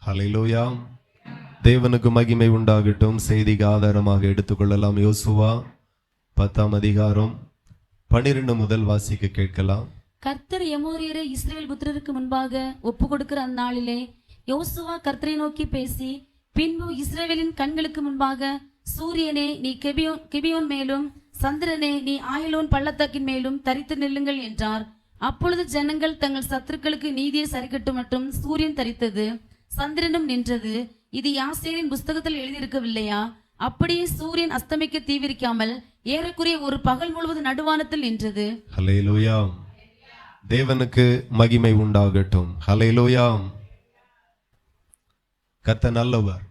ஹல்லேலூயா. தேவனுக்கு மகிமை உண்டாகட்டும். செய்திக்கு ஆதாரமாக எடுத்துக்கொள்ளலாம். யோசுவா 10ஆம் அதிகாரம் 12 முதல் வாசிக்க கேட்கலாம். கர்த்தர் எமோரியரை இஸ்ரவேல் புத்திரருக்கு முன்பாக ஒப்பு கொடுக்கிற அந்நாளிலே யோசுவா கர்த்தரை நோக்கி பேசி, பின்பு இஸ்ரவேலின் கண்களுக்கு முன்பாக சூரியனே நீ கிபியோன் மேலும், சந்திரனே நீ ஆயலோன் பள்ளத்தாக்கின் மேலும் தரித்து நில்லுங்கள் என்றார். அப்பொழுது ஜனங்கள் தங்கள் சத்துருக்களுக்கு நீதியை சரிக்கட்டும் மட்டும் சூரியன் தரித்தது, சந்திரனும் நின்றது. இது யாசேரின் புஸ்தகத்தில் எழுதியிருக்கவில்லையா? அப்படியே சூரியன் அஸ்தமிக்க தீவிரிக்காமல் ஏறக்குறைய ஒரு பகல் முழுவதும் நடுவானத்தில் நின்றது. ஹல்லேலூயா. தேவனுக்கு மகிமை உண்டாகட்டும். ஹல்லேலூயா. கர்த்தர் நல்லவர்.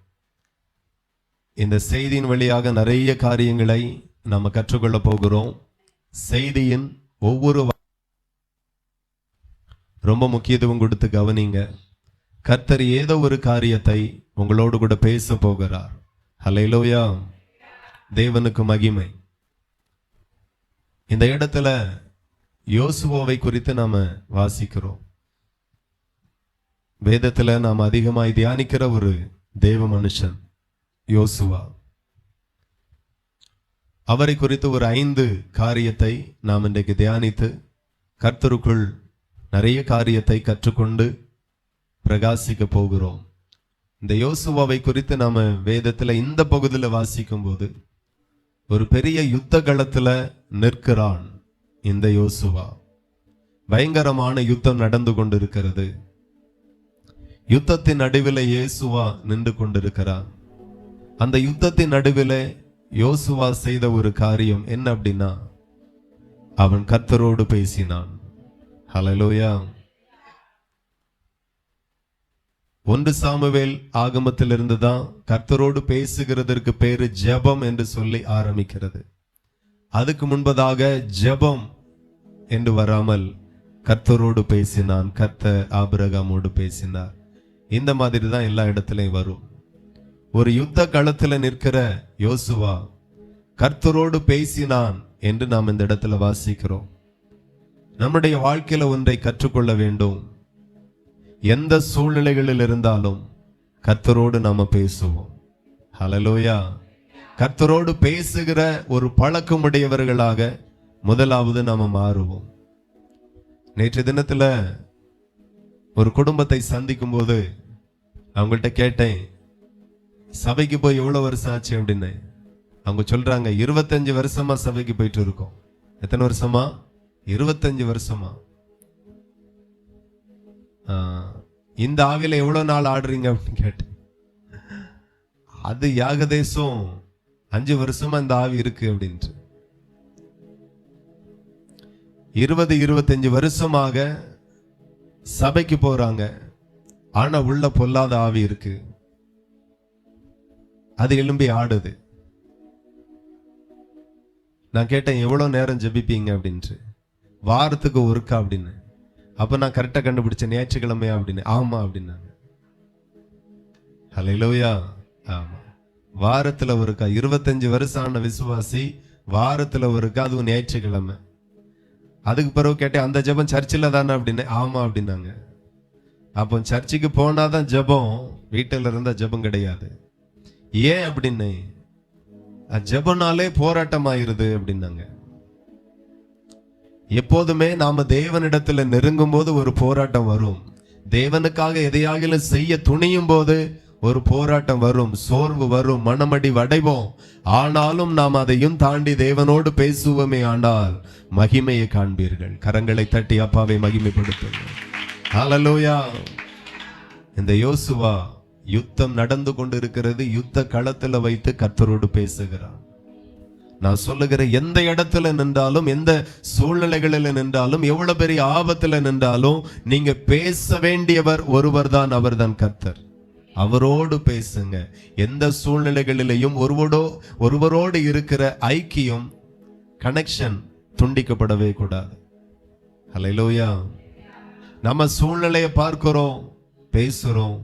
இந்த செய்தியின் வழியாக நிறைய காரியங்களை நாம கற்றுக்கொள்ள போகிறோம். செய்தியின் ஒவ்வொரு ரொம்ப முக்கியத்துவம் கொடுத்து கவனிங்க. கர்த்தர் ஏதோ ஒரு காரியத்தை உங்களோடு கூட பேச போகிறார். ஹல்லேலூயா. தேவனுக்கு மகிமை. இந்த இடத்துல யோசுவாவை குறித்து நாம வாசிக்கிறோம். வேதத்துல நாம் அதிகமாய் தியானிக்கிற ஒரு தேவ மனுஷன் யோசுவா. அவரை குறித்து ஒரு 5 காரியத்தை நாம் இன்றைக்கு தியானித்து கர்த்தருக்குள் நிறைய காரியத்தை கற்றுக்கொண்டு பிரகாசிக்க போகிறோம். இந்த யோசுவாவை குறித்து நாம வேதத்துல இந்த பகுதியில் வாசிக்கும் போது ஒரு பெரிய யுத்த களத்துல நிற்கிறான் இந்த யோசுவா. பயங்கரமான யுத்தம் நடந்து கொண்டிருக்கிறது. யுத்தத்தின் நடுவில் இயேசுவா நின்று கொண்டிருக்கிறான். அந்த யுத்தத்தின் நடுவில் யோசுவா செய்த ஒரு காரியம் என்ன அப்படின்னா, அவன் கர்த்தரோடு பேசினான். ஹல்லேலூயா. 1 சாமுவேல் ஆகமத்திலிருந்து தான் கர்த்தரோடு பேசுகிறதற்கு பேரு ஜெபம் என்று சொல்லி ஆரம்பிக்கிறது. அதுக்கு முன்பதாக ஜெபம் என்று வராமல் கர்த்தரோடு பேசினான், கர்த்தர் ஆபிரகாமோடு பேசினார். இந்த மாதிரி தான் எல்லா இடத்துலையும் வரும். ஒரு யுத்த களத்துல நிற்கிற யோசுவா கர்த்தரோடு பேசினான் என்று நாம் இந்த இடத்துல வாசிக்கிறோம். நம்முடைய வாழ்க்கையில ஒன்றை கற்றுக்கொள்ள வேண்டும். எந்த சூழ்நிலைகளில் இருந்தாலும் கர்த்தரோடு நாம பேசுவோம். ஹல்லேலூயா. கர்த்தரோடு பேசுகிற ஒரு பழக்கமுடையவர்களாக முதலாவது நாம மாறுவோம். நேற்று தினத்துல ஒரு குடும்பத்தை சந்திக்கும் போது அவங்கள்ட்ட கேட்டேன், சபைக்கு போய் எவ்வளவு வருஷம் ஆச்சு அப்படின்னு. அவங்க சொல்றாங்க, 25 வருஷமா சபைக்கு போயிட்டு இருக்கோம். எத்தனை வருஷமா? 25 வருஷமா. இந்த ஆவில எவ்வளவு நாள் ஆடுறீங்க அப்படின்னு கேட்டேன். அது யாகதேசம் 5 வருஷமா இந்த ஆவி இருக்கு அப்படின்ட்டு. 20-25 வருஷமாக சபைக்கு போறாங்க. ஆனா உள்ள பொல்லாத ஆவி இருக்கு. அது எழும்பி ஆடுது. நான் கேட்டேன், எவ்வளவு நேரம் ஜெபிப்பீங்க அப்படின்ட்டு. வாரத்துக்கு ஒருக்கா அப்படின்னு. அப்ப நான் கரெக்டா கண்டுபிடிச்சேன், ஞாயிற்றுக்கிழமையா அப்படின்னு. ஆமா அப்படின்னாங்க. ஹல்லேலூயா. ஆமா, வாரத்துல ஒருக்கா. 25 வருஷம் ஆன விசுவாசி, வாரத்துல ஒருக்கா, அதுவும் ஞாயிற்றுக்கிழமை. அதுக்கு பிறகு கேட்டேன், அந்த ஜெபம் சர்ச்சில் தானே அப்படின்னு. ஆமா அப்படின்னாங்க. அப்போ சர்ச்சுக்கு போனாதான் ஜெபம், வீட்டில் இருந்தா ஜெபம் கிடையாது. ஏன் அப்படின்னு, ஜெபனாலே போராட்டமாயிருது அப்படின்னாங்க. எப்போதுமே நாம தேவனிடத்துல நெருங்கும் போது ஒரு போராட்டம் வரும். தேவனுக்காக எதையாகிலும் செய்ய துணியும் போது ஒரு போராட்டம் வரும், சோர்வு வரும், மனமடி வடைவோம். ஆனாலும் நாம் அதையும் தாண்டி தேவனோடு பேசுவோமே ஆனால் மகிமையை காண்பீர்கள். கரங்களை தட்டி அப்பாவை மகிமைப்படுத்துங்கள். ஹல்லேலூயா. இந்த யோசுவா யுத்தம் நடந்து கொண்டிருக்கிறது. யுத்த களத்துல வைத்து கர்த்தரோடு பேசுகிறான். நான் சொல்லுகிற எந்த இடத்துல நின்றாலும், எந்த சூழ்நிலைகளில் நின்றாலும், எவ்வளவு பெரிய ஆபத்துல நின்றாலும் நீங்க பேச வேண்டியவர் ஒருவர் தான், அவர் தான் கர்த்தர். அவரோடு பேசுங்க. எந்த சூழ்நிலைகளிலேயும் ஒருவரோடு இருக்கிற ஐக்கியம், கனெக்ஷன் துண்டிக்கப்படவே கூடாது. ஹல்லேலூயா. நம்ம சூழ்நிலையை பார்க்கிறோம், பேசுறோம்.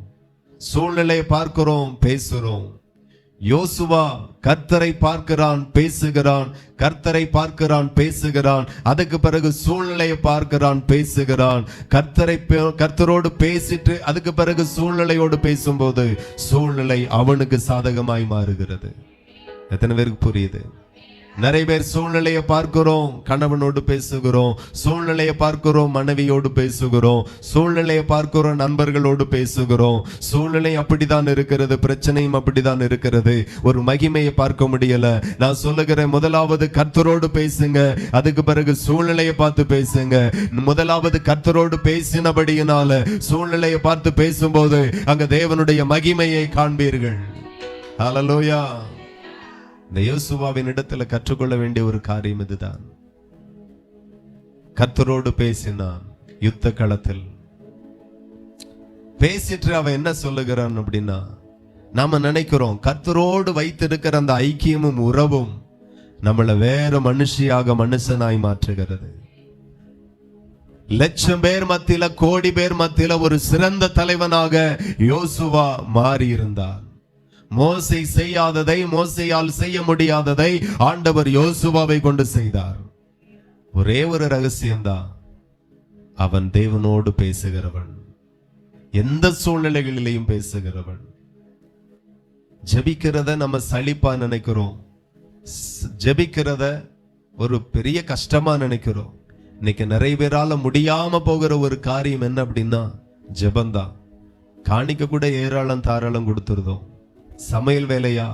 சூழ்நிலையை பார்க்கிறோம், பேசுறோம். யோசுவா கர்த்தரை பார்க்கிறான், பேசுகிறான், கர்த்தரை பார்க்கிறான், பேசுகிறான். அதுக்கு பிறகு சூழ்நிலையை பார்க்கிறான், பேசுகிறான். கர்த்தரோடு பேசிட்டு அதுக்கு பிறகு சூழ்நிலையோடு பேசும்போது சூழ்நிலை அவனுக்கு சாதகமாய் மாறுகிறது. எத்தனை பேருக்கு புரியுது? நிறைய பேர் சூழ்நிலையை பார்க்கிறோம், கணவனோடு பேசுகிறோம், சூழ்நிலையை பார்க்கிறோம், மனைவியோடு பேசுகிறோம், சூழ்நிலையை பார்க்கிறோம், நண்பர்களோடு பேசுகிறோம். சூழ்நிலை அப்படிதான் இருக்கிறது, பிரச்சனையும் அப்படிதான் இருக்கிறது. ஒரு மகிமையை பார்க்க முடியல. நான் சொல்லுகிறேன், முதலாவது கர்த்தரோடு பேசுங்க, அதுக்கு பிறகு சூழ்நிலையை பார்த்து பேசுங்க. முதலாவது கர்த்தரோடு பேசினபடியினால சூழ்நிலையை பார்த்து பேசும்போது அங்க தேவனுடைய மகிமையை காண்பீர்கள். ஹல்லேலூயா. இந்த யோசுவாவின் இடத்துல கற்றுக்கொள்ள வேண்டிய ஒரு காரியம் இதுதான். கர்த்தரோடு பேசினான். யுத்த களத்தில் பேசிட்டு அவன் என்ன சொல்லுகிறான் அப்படின்னா, நாம நினைக்கிறோம் கர்த்தரோடு வைத்திருக்கிற அந்த ஐக்கியமும் உறவும் நம்மளை வேற மனுஷியாக மனுஷனாய் மாற்றுகிறது. லட்சம் பேர் மத்தியில, கோடி பேர் மத்தியில ஒரு சிறந்த தலைவனாக யோசுவா மாறி இருந்தார். மோசே செய்யாததை, மோசேயால் செய்ய முடியாததை ஆண்டவர் யோசுவாவை கொண்டு செய்தார். ஒரே ஒரு ரகசியம்தான், அவன் தேவனோடு பேசுகிறவன், எந்த சூழ்நிலைகளிலேயும் பேசுகிறவன். ஜெபிக்கிறத நம்ம சலிப்பா நினைக்கிறோம், ஜெபிக்கிறத ஒரு பெரிய கஷ்டமா நினைக்கிறோம். இன்னைக்கு நிறைய பேரால முடியாம போகிற ஒரு காரியம் என்ன அப்படின்னா ஜெபந்தான். காணிக்க கூட ஏராளம் தாராளம் கொடுத்துருதோம். சமையல் வேலையா,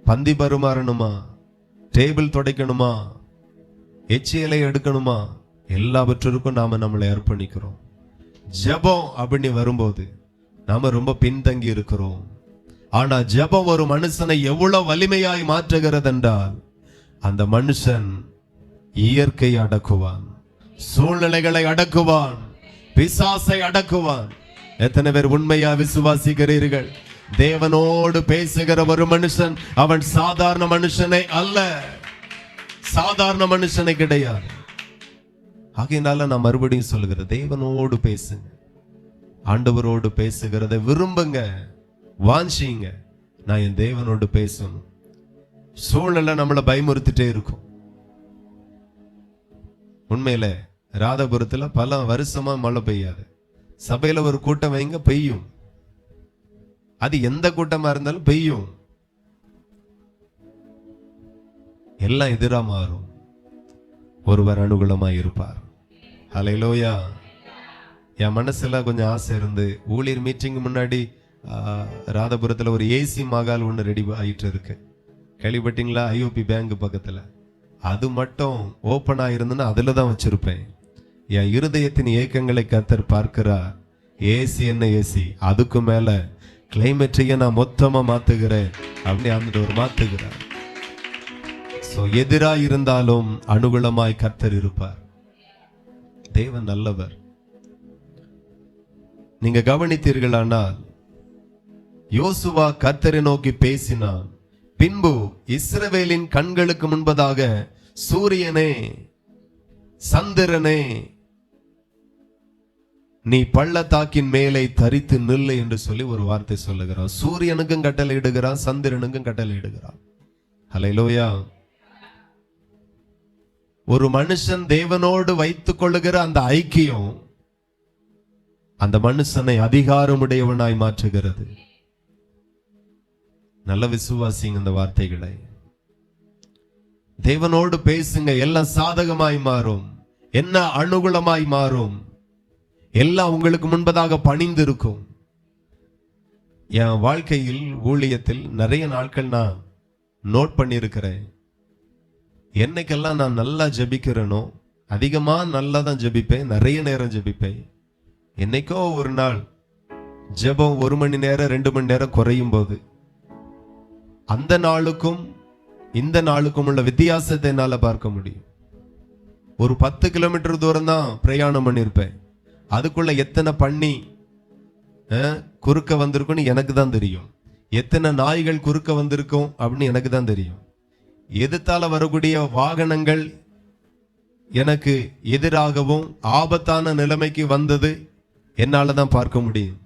பந்தி பரிமாறணுமா, டேபிள் துடைக்கணுமா, எச்சியலை எடுக்கணுமா, எல்லாவற்றிற்கும் நாம நம்மளை அர்ப்பணிக்கிறோம். ஜெபம் அப்படின்னு வரும்போது நாம ரொம்ப பின்தங்கி இருக்கிறோம். ஆனா ஜெபம் ஒரு மனுஷனை எவ்வளவு வலிமையாய் மாற்றுகிறது என்றால், அந்த மனுஷன் இயற்கை அடக்குவான், சூழ்நிலைகளை அடக்குவான், பிசாசை அடக்குவான். எத்தனை பேர் உண்மையா விசுவாசிக்கிறீர்கள்? தேவனோடு பேசுகிற ஒரு மனுஷன் அவன் சாதாரண மனுஷனை அல்ல, சாதாரண மனுஷனை கிடையாது. ஆகையினால நான் மறுபடியும் சொல்லுகிறேன், தேவனோடு பேசுங்க, ஆண்டவரோடு பேசுகிறத விரும்புங்க, வாஞ்சிங்க. நான் என் தேவனோடு பேசணும். சூழ்நிலை நம்மளை பயமுறுத்திட்டே இருக்கும். உண்மையில ராதாபுரத்துல பல வருஷமா மழை பெய்யாது. சபையில ஒரு கூட்டம் வைங்க, பெய்யும். அது எந்த கூட்டமா இருந்தாலும் பெய்யும். எல்லாம் எதிரா மாறும், ஒருவர் அனுகூலமாய் இருப்பார். ஹல்லேலூயா. என் மனசுல கொஞ்சம் ஆசை இருந்து, ஊழியர் மீட்டிங் முன்னாடி ராதாபுரத்துல ஒரு ஏசி மகால் ஒன்று ரெடி ஆயிட்டு இருக்கு. கேள்விப்பட்டீங்களா? ஐஓபி பேங்க் பக்கத்துல. அது மட்டும் ஓப்பன் ஆயிருந்துன்னா அதுல தான் வச்சிருப்பேன். என் இருதயத்தின் ஏக்கங்களை கர்த்தர் பார்க்கிறார். ஏசி என்ன ஏசி, அதுக்கு மேல கிளைமேட்டையே நான் மொத்தமா மாத்துகிறேன் அப்படி ஆண்டவர் மாத்துகிறார். எதிரா இருந்தாலும் அனுகூலமாய் கர்த்தர் இருப்பார். தேவன் நல்லவர். நீங்க கவனித்தீர்களானால் யோசுவா கர்த்தரை நோக்கி பேசினான். பின்பு இஸ்ரவேலின் கண்களுக்கு முன்பதாக சூரியனே, சந்திரனே, நீ பள்ளத்தாக்கின் மேலே தரித்து நில்லு என்று சொல்லி ஒரு வார்த்தை சொல்லுகிறான். சூரியனுக்கும் கட்டளை இடுகிறான், சந்திரனுக்கும் கட்டளை இடுகிறான். ஹல்லேலூயா. ஒரு மனுஷன் தேவனோடு வைத்துக் கொள்ளுகிற அந்த ஐக்கியம் அந்த மனுஷனை அதிகாரமுடையவனாய் மாற்றுகிறது. நல்ல விசுவாசிங்க இந்த வார்த்தைகளை. தேவனோடு பேசுங்க, எல்லாம் சாதகமாய் மாறும், என்ன அனுகூலமாய் மாறும், எல்லாம் உங்களுக்கு முன்பதாக பணிந்து இருக்கும். என் வாழ்க்கையில் ஊழியத்தில் நிறைய நாட்கள் நான் நோட் பண்ணியிருக்கிறேன். என்னைக்கெல்லாம் நான் நல்லா ஜெபிக்கிறேனோ அதிகமா நல்லா தான் ஜெபிப்பேன், நிறைய நேரம் ஜெபிப்பேன். என்னைக்கோ ஒரு நாள் ஜெபம் 1 மணி நேரம் 2 மணி நேரம் குறையும் போது அந்த நாளுக்கும் இந்த நாளுக்கும் உள்ள வித்தியாசத்தை என்னால பார்க்க முடியும். ஒரு 10 கிலோமீட்டர் தூரம் தான் பிரயாணம் பண்ணியிருப்பேன். அதுக்குள்ள எத்தனை பண்ணி குறுக்க வந்திருக்கும்னு எனக்கு தான் தெரியும். எத்தனை நாய்கள் குறுக்க வந்திருக்கும் அப்படின்னு எனக்கு தான் தெரியும். எதிர்த்தால வரக்கூடிய வாகனங்கள் எனக்கு எதிராகவும் ஆபத்தான நிலைமைக்கு வந்தது என்னால தான் பார்க்க முடியும்.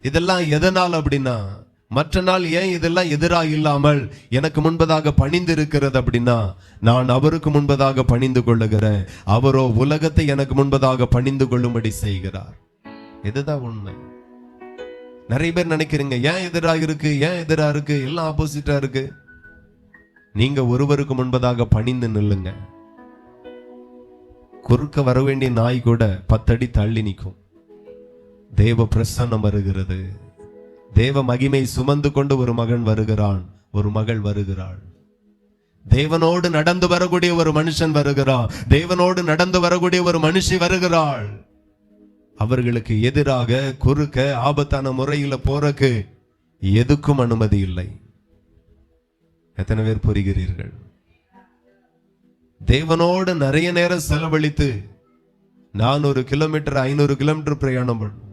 இதெல்லாம் எதனால் அப்படின்னா மற்ற நாள் ஏன் இதெல்லாம் எதிராக இல்லாமல் எனக்கு முன்பதாக பணிந்து இருக்கிறது அப்படின்னா, நான் அவருக்கு முன்பதாக பணிந்து கொள்ளுகிறேன், அவரோ உலகத்தை எனக்கு முன்பதாக பணிந்து கொள்ளும்படி செய்கிறார். இதுதான் உண்மை. நிறைய பேர் நினைக்கிறீங்க ஏன் எதிராக இருக்கு, ஏன் எதிராக இருக்கு, எல்லாம் ஆப்போசிட்டா இருக்கு. நீங்க ஒருவருக்கு முன்பதாக பணிந்து நில்லுங்க. குறுக்க வர வேண்டிய நாய் கூட 10 அடி தள்ளி நிற்கும். தேவ பிரசன்னம் வருகிறது. தேவ மகிமை சுமந்து கொண்டு ஒரு மகன் வருகிறான், ஒரு மகள் வருகிறாள். தேவனோடு நடந்து வரக்கூடிய ஒரு மனுஷன் வருகிறான், தேவனோடு நடந்து வரக்கூடிய ஒரு மனுஷி வருகிறாள். அவர்களுக்கு எதிராக குறுக்க ஆபத்தான முறையில போறக்கு எதுக்கும் அனுமதி இல்லை. எத்தனை பேர் புரிகிறீர்கள்? தேவனோடு நிறைய நேரம் செலவழித்து 400 கிலோமீட்டர் 500 கிலோமீட்டர் பிரயாணம் பண்ண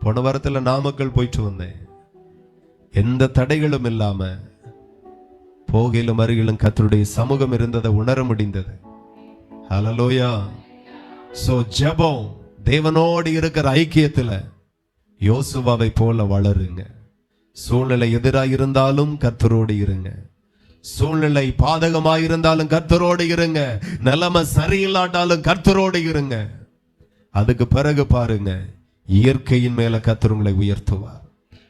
போன வாரத்துல நாமக்கல் போயிட்டு வந்தேன். எந்த தடைகளும் இல்லாம போகையிலும் அருகிலும் கர்த்தருடைய சமூகம் இருந்ததை உணர முடிந்தது. ஹல்லேலூயா. சோ ஜெபம், தேவனோடு இருக்கிற ஐக்கியத்துல யோசுவாவை போல வளருங்க. சூழ்நிலை எதிராக இருந்தாலும் கர்த்தரோடு இருங்க. சூழ்நிலை பாதகமாயிருந்தாலும் கர்த்தரோடு இருங்க. நிலைமை சரியில்லாட்டாலும் கர்த்தரோடு இருங்க. அதுக்கு பிறகு பாருங்க, இயற்கையின் மேல கர்த்தர் உங்களை உயர்த்துவார்,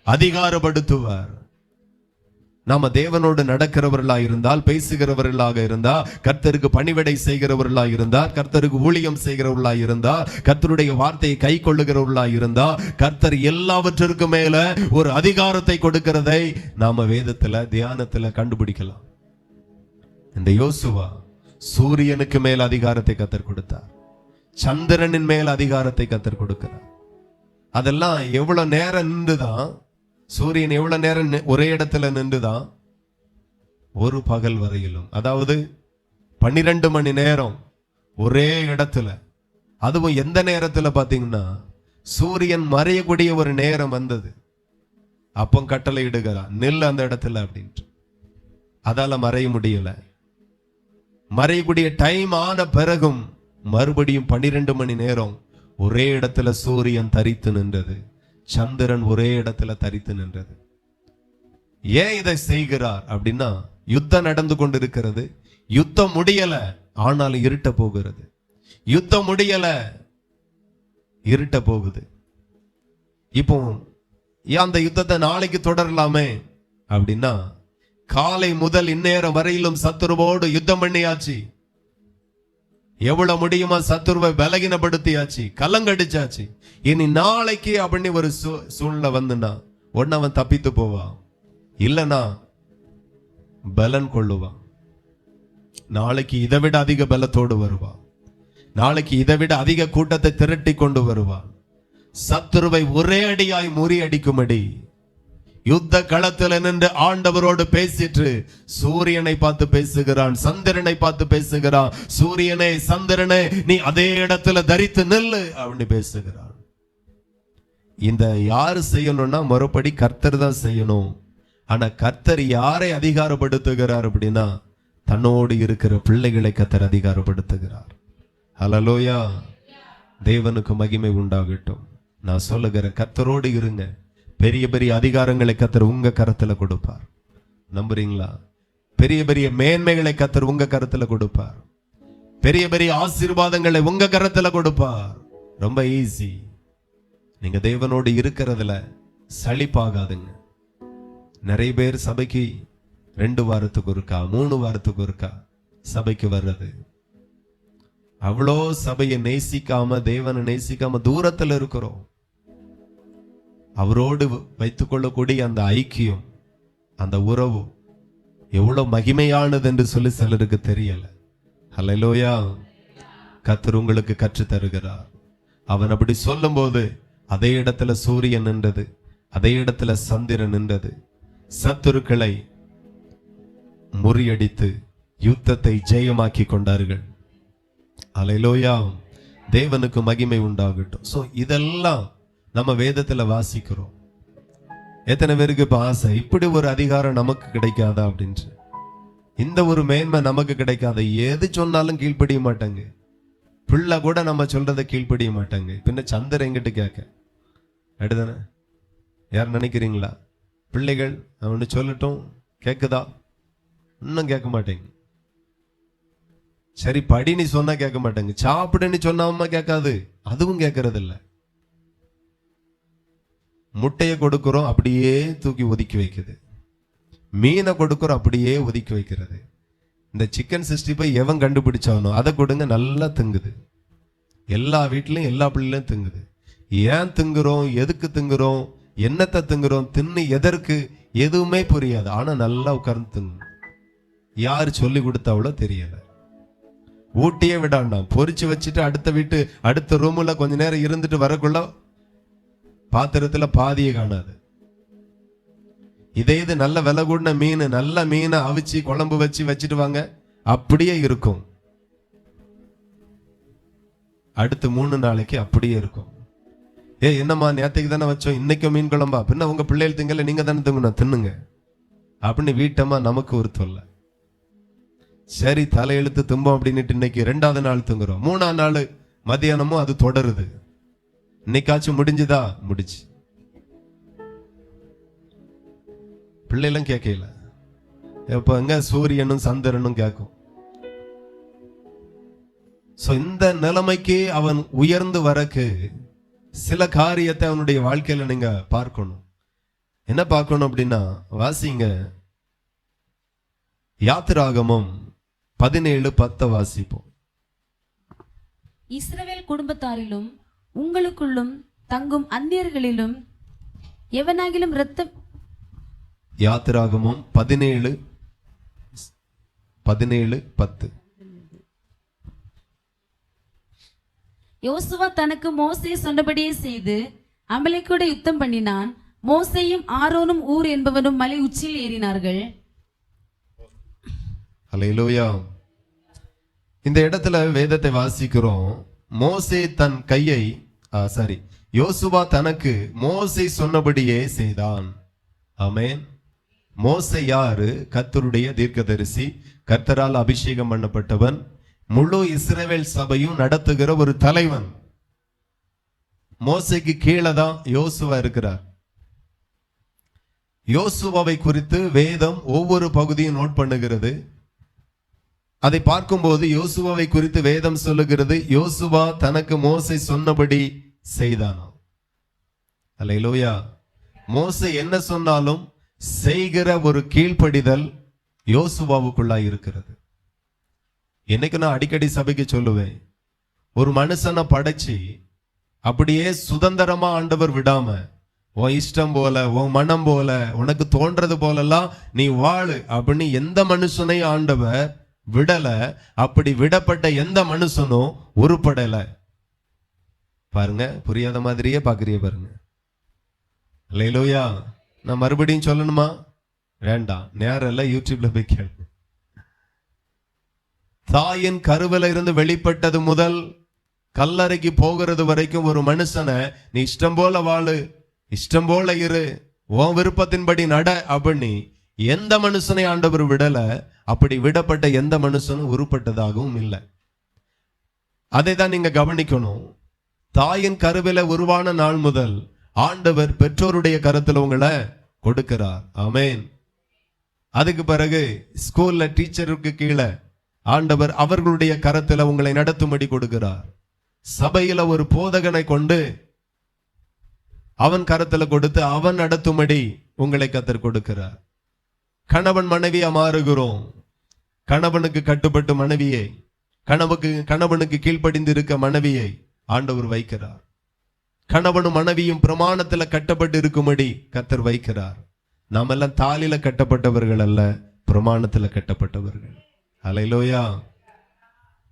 அதிகாரப்படுத்துவார். நாம தேவனோடு நடக்கிறவர்களா இருந்தால், பேசுகிறவர்களாக இருந்தா, கர்த்தருக்கு பணிவிடை செய்கிறவர்களா இருந்தா, கர்த்தருக்கு ஊழியம் செய்கிறவர்களா இருந்தா, கர்த்தருடைய வார்த்தையை கை கொள்ளுகிறவர்களா இருந்தா, கர்த்தர் எல்லாவற்றிற்கும் மேல ஒரு அதிகாரத்தை கொடுக்கிறதை நாம வேதத்துல தியானத்துல கண்டுபிடிக்கலாம். இந்த யோசுவா சூரியனுக்கு மேல் அதிகாரத்தை கர்த்தர் கொடுத்தார், சந்திரனின் மேல் அதிகாரத்தை கர்த்தர் கொடுக்கிறார். அதெல்லாம் எவ்வளவு நேரம் நின்றுதான், சூரியன் எவ்வளவு நேரம் ஒரே இடத்துல நின்றுதான், ஒரு பகல் வரையிலும், அதாவது 12 மணி நேரம் ஒரே இடத்துல. அதுவும் எந்த நேரத்துல பாத்தீங்கன்னா, சூரியன் மறையக்கூடிய ஒரு நேரம் வந்தது. அப்போ கட்டளை இடுகிறார், நெல் அந்த இடத்துல அப்படின்ட்டு. அதால மறைய முடியல. மறையக்கூடிய டைம் ஆன பிறகும் மறுபடியும் 12 மணி நேரம் ஒரே இடத்துல சூரியன் தரித்து நின்றது, சந்திரன் ஒரே இடத்துல தரித்து நின்றது. ஏன் இதை செய்கிறார் அப்படின்னா, யுத்தம் நடந்து கொண்டிருக்கிறது, யுத்தம் முடியல, ஆனாலும் இருட்ட போகிறது. யுத்தம் முடியல, இருட்ட போகுது. இப்போ அந்த யுத்தத்தை நாளைக்கு தொடரலாமே அப்படின்னா, காலை முதல் இந்நேரம் வரையிலும் சத்துருவோடு யுத்தம் பண்ணியாச்சு. எவ்வளவு முடியுமா சத்துருவை பலகீனப்படுத்தியாச்சு, கலங்கடிச்சாச்சு. இனி நாளைக்கு அப்படின்னு ஒரு சூழ்நிலை வந்துன்னா உடனே அவன் தப்பித்து போவான், இல்லனா பலன் கொள்ளுவான். நாளைக்கு இதை விட அதிக பலத்தோடு வருவான், நாளைக்கு இதை விட அதிக கூட்டத்தை திரட்டி கொண்டு வருவான். சத்துருவை ஒரே அடியாய் முறியடிக்கும்படி யுத்த களத்தில் நின்று ஆண்டவரோடு பேசிட்டு சூரியனை பார்த்து பேசுகிறான், சந்திரனை பார்த்து பேசுகிறான். சூரியனே சந்திரனே நீ அதே இடத்துல தரித்து நில்லு அப்படின்னு பேசுகிறான். இந்த யாரு செய்யணும்னா மறுபடி கர்த்தர் தான் செய்யணும். ஆனா கர்த்தர் யாரை அதிகாரப்படுத்துகிறார் அப்படின்னா, தன்னோடு இருக்கிற பிள்ளைகளை கர்த்தர் அதிகாரப்படுத்துகிறார். ஹல்லேலூயா. தேவனுக்கு மகிமை உண்டாகட்டும். நான் சொல்லுகிற கர்த்தரோடு இருங்க. பெரிய பெரிய அதிகாரங்களை கர்த்தர் உங்க கரத்துல கொடுப்பார். நம்புறீங்களா? பெரிய பெரிய மேன்மைகளை கர்த்தர் உங்க கரத்துல கொடுப்பார். பெரிய பெரிய ஆசீர்வாதங்களை உங்க கரத்துல கொடுப்பார். ரொம்ப ஈஸி. நீங்க தேவனோடு இருக்கிறதுல சலிப்பாகாதுங்க. நிறைய பேர் சபைக்கு 2 வாரத்துக்கு ஒருக்கா 3 வாரத்துக்கு ஒருக்கா சபைக்கு வர்றது, அவ்வளோ சபையை நேசிக்காம, தேவனை நேசிக்காம தூரத்துல இருக்கிறோம். அவரோடு வைத்துக் கொள்ளக்கூடிய அந்த ஐக்கியம், அந்த உறவு எவ்வளவு மகிமையானது என்று சொல்லி சிலருக்கு தெரியல. ஹல்லேலூயா. கர்த்தர் உங்களுக்கு கற்று தருகிறார். அவன் அப்படி சொல்லும் போது அதே இடத்துல சூரியன் நின்றது, அதே இடத்துல சந்திரன் நின்றது. சத்துருக்களை முறியடித்து யுத்தத்தை ஜெயமாக்கி கொண்டார்கள். ஹல்லேலூயா. தேவனுக்கு மகிமை உண்டாகட்டும். சோ இதெல்லாம் நம்ம வேதத்துல வாசிக்கிறோம். எத்தனை பேருக்கு இப்ப ஆசை, இப்படி ஒரு அதிகாரம் நமக்கு கிடைக்காதா அப்படின்ட்டு, இந்த ஒரு மேன்மை நமக்கு கிடைக்காத. எது சொன்னாலும் கீழ்ப்படிய மாட்டாங்க. பிள்ளை கூட நம்ம சொல்றதை கீழ்ப்படிய மாட்டாங்க. பின்ன சந்திரன் எங்கிட்ட கேட்க அடுதானே? யார் நினைக்கிறீங்களா? பிள்ளைகள் அவனு சொல்லட்டும், கேக்குதா? இன்னும் கேட்க மாட்டேங்க. சரி படி நீ சொன்னா கேட்க மாட்டேங்க. சாப்பிடுன்னு சொன்னா அம்மா கேட்காது, அதுவும் கேட்கறது இல்ல. முட்டையை கொடுக்கிறோம், அப்படியே தூக்கி ஒதுக்கி வைக்குது. மீனை கொடுக்கிறோம், அப்படியே ஒதுக்கி வைக்கிறது. இந்த சிக்கன் 65 எவன் கண்டுபிடிச்சானோ அதை கொடுங்க, நல்லா திங்குது. எல்லா வீட்லயும் எல்லா பிள்ளைகளும் திங்குது. ஏன் திங்குறோம், எதுக்கு திங்குறோம், என்னத்தை திங்குறோம், தின்னு எதற்கு, எதுவுமே புரியாது. ஆனா நல்லா உட்கார்ந்து திங்கு. யாரு சொல்லி கொடுத்தாவளோ தெரியல. ஊட்டியே விடாண்டாம், பொறிச்சு வச்சுட்டு அடுத்த ரூம்ல கொஞ்ச நேரம் இருந்துட்டு வரக்குள்ள பாத்திரத்துல பாதியை காணாது. இதே இது நல்ல விலை கூடின மீன், நல்ல மீனை அவிச்சு குழம்பு வச்சுட்டு வாங்க, அப்படியே இருக்கும். அடுத்து 3 நாளைக்கு அப்படியே இருக்கும். என்னம்மா நேத்தைக்கு தானே வச்சோம், இன்னைக்கும் மீன் குழம்பா? பின்ன உங்க பிள்ளைகள் திங்கல, நீங்க தானே திங்கணும், தின்னுங்க அப்படின்னு வீட்டம்மா நமக்கு ஒரு தொல்லை. சரி தலையெழுத்து தும்போம் அப்படின்னுட்டு இன்னைக்கு 2வது நாள் தூங்குறோம். 3ஆம் நாள் மத்தியானமும் அது தொடருது. இன்னைக்காச்சும் முடிஞ்சுதா? முடிச்சு. பிள்ளைகளும் கேட்கல. இப்ப எங்க சூரியனும் சந்திரனும் கேட்கும். இந்த நிலைமைக்கு அவன் உயர்ந்து வரக்கு சில காரியத்தை அவனுடைய வாழ்க்கையில நீங்க பார்க்கணும். என்ன பார்க்கணும் அப்படின்னா, வாசிங்க யாத்திராகமம் 17:10 வாசிப்போம். இஸ்ரவேல் குடும்பத்தாரிலும் உங்களுக்குள்ளும் தங்கும் அந்நியர்களிலும் எவனாகிலும் இரத்தம். யாத்திராகமம் 17:10. யோசுவா தனக்கு மோசே சொன்னபடியே செய்து அமலேக்கோட யுத்தம் பண்ணினான். மோசேயும் ஆரோனும் ஊர் என்பவனும் மலை உச்சியில் ஏறினார்கள். அல்லேலூயா. இந்த இடத்துல வேதத்தை வாசிக்கிறோம். மோசே தன் கையை யோசுவா தனக்கு மோசே சொன்னபடியே செய்தான். ஆமென். மோசே யாரு? கர்த்தருடைய தீர்க்கதரிசி, கர்த்தரால் அபிஷேகம் பண்ணப்பட்டவன், முழு இஸ்ரவேல் சபையும் நடத்துகிற ஒரு தலைவன். மோசேக்கு கீழே தான் யோசுவா இருக்கிறார். யோசுவாவை குறித்து வேதம் ஒவ்வொரு பகுதியும் நோட் பண்ணுகிறது. அதை பார்க்கும்போது யோசுவாவை குறித்து வேதம் சொல்லுகிறது, யோசுவா தனக்கு மோசே சொன்னபடி செய்தானாம். அல்லேலூயா. மோசே என்ன சொன்னாலும் செய்கிற ஒரு கீழ்ப்படிதல் யோசுவாவுக்குள்ளாய் இருக்கிறது. என்னைக்கு நான் அடிக்கடி சபைக்கு சொல்லுவேன், ஒரு மனுஷனை படைச்சு அப்படியே சுதந்திரமா ஆண்டவர் விடாம, உன் இஷ்டம் போல, உன் மனம் போல, உனக்கு தோன்றது போலெல்லாம் நீ வாழு அப்படின்னு எந்த மனுஷனையும் ஆண்டவர் விடல. அப்படி விடப்பட்ட எந்த மனுஷனும் உருப்படல. பாருங்க, புரியாத மாதிரியே பாக்குறிய பாருங்க. அல்லேலூயா. நான் மறுபடியும் சொல்லணுமா? வேண்டாம், நேரம் இல்ல, யூடியூப்ல போய் கேளுங்க. தாயின் கருவில இருந்து வெளிப்பட்டது முதல் கல்லறைக்கு போகிறது வரைக்கும் ஒரு மனுஷனை நீ இஷ்டம் போல வாழு, இஷ்டம் போல இரு, உன் விருப்பத்தின்படி நட அப்படின்னு எந்த மனுஷனை ஆண்டவர் விடல. அப்படி விடப்பட்ட எந்த மனுஷனும் உருப்பட்டதாகவும் இல்லை. அதை தான் நீங்க கவனிக்கணும். தாயின் கருவில உருவான நாள் முதல் ஆண்டவர் பெற்றோருடைய கருத்துல உங்களை கொடுக்கிறார். ஆமென். அதுக்கு பிறகு ஸ்கூல்ல டீச்சருக்கு கீழே ஆண்டவர் அவர்களுடைய கரத்துல உங்களை நடத்தும்படி கொடுக்கிறார். சபையில ஒரு போதகனை கொண்டு அவன் கரத்துல கொடுத்து அவன் நடத்தும்படி உங்களை கர்த்தர் கொடுக்கிறார். கணவன் மனைவியா மாறுகிறோம். கணவனுக்கு கட்டுப்பட்டு மனைவியை, கணவனுக்கு கீழ்ப்படிந்து இருக்க மனைவியை ஆண்டவர் வைக்கிறார். கணவனும் மனைவியும் பிரமாணத்துல கட்டப்பட்டு இருக்கும்படி கர்த்தர் வைக்கிறார். நாம் எல்லாம் தாலில கட்டப்பட்டவர்கள் அல்ல, பிரமாணத்துல கட்டப்பட்டவர்கள். அல்லேலூயா.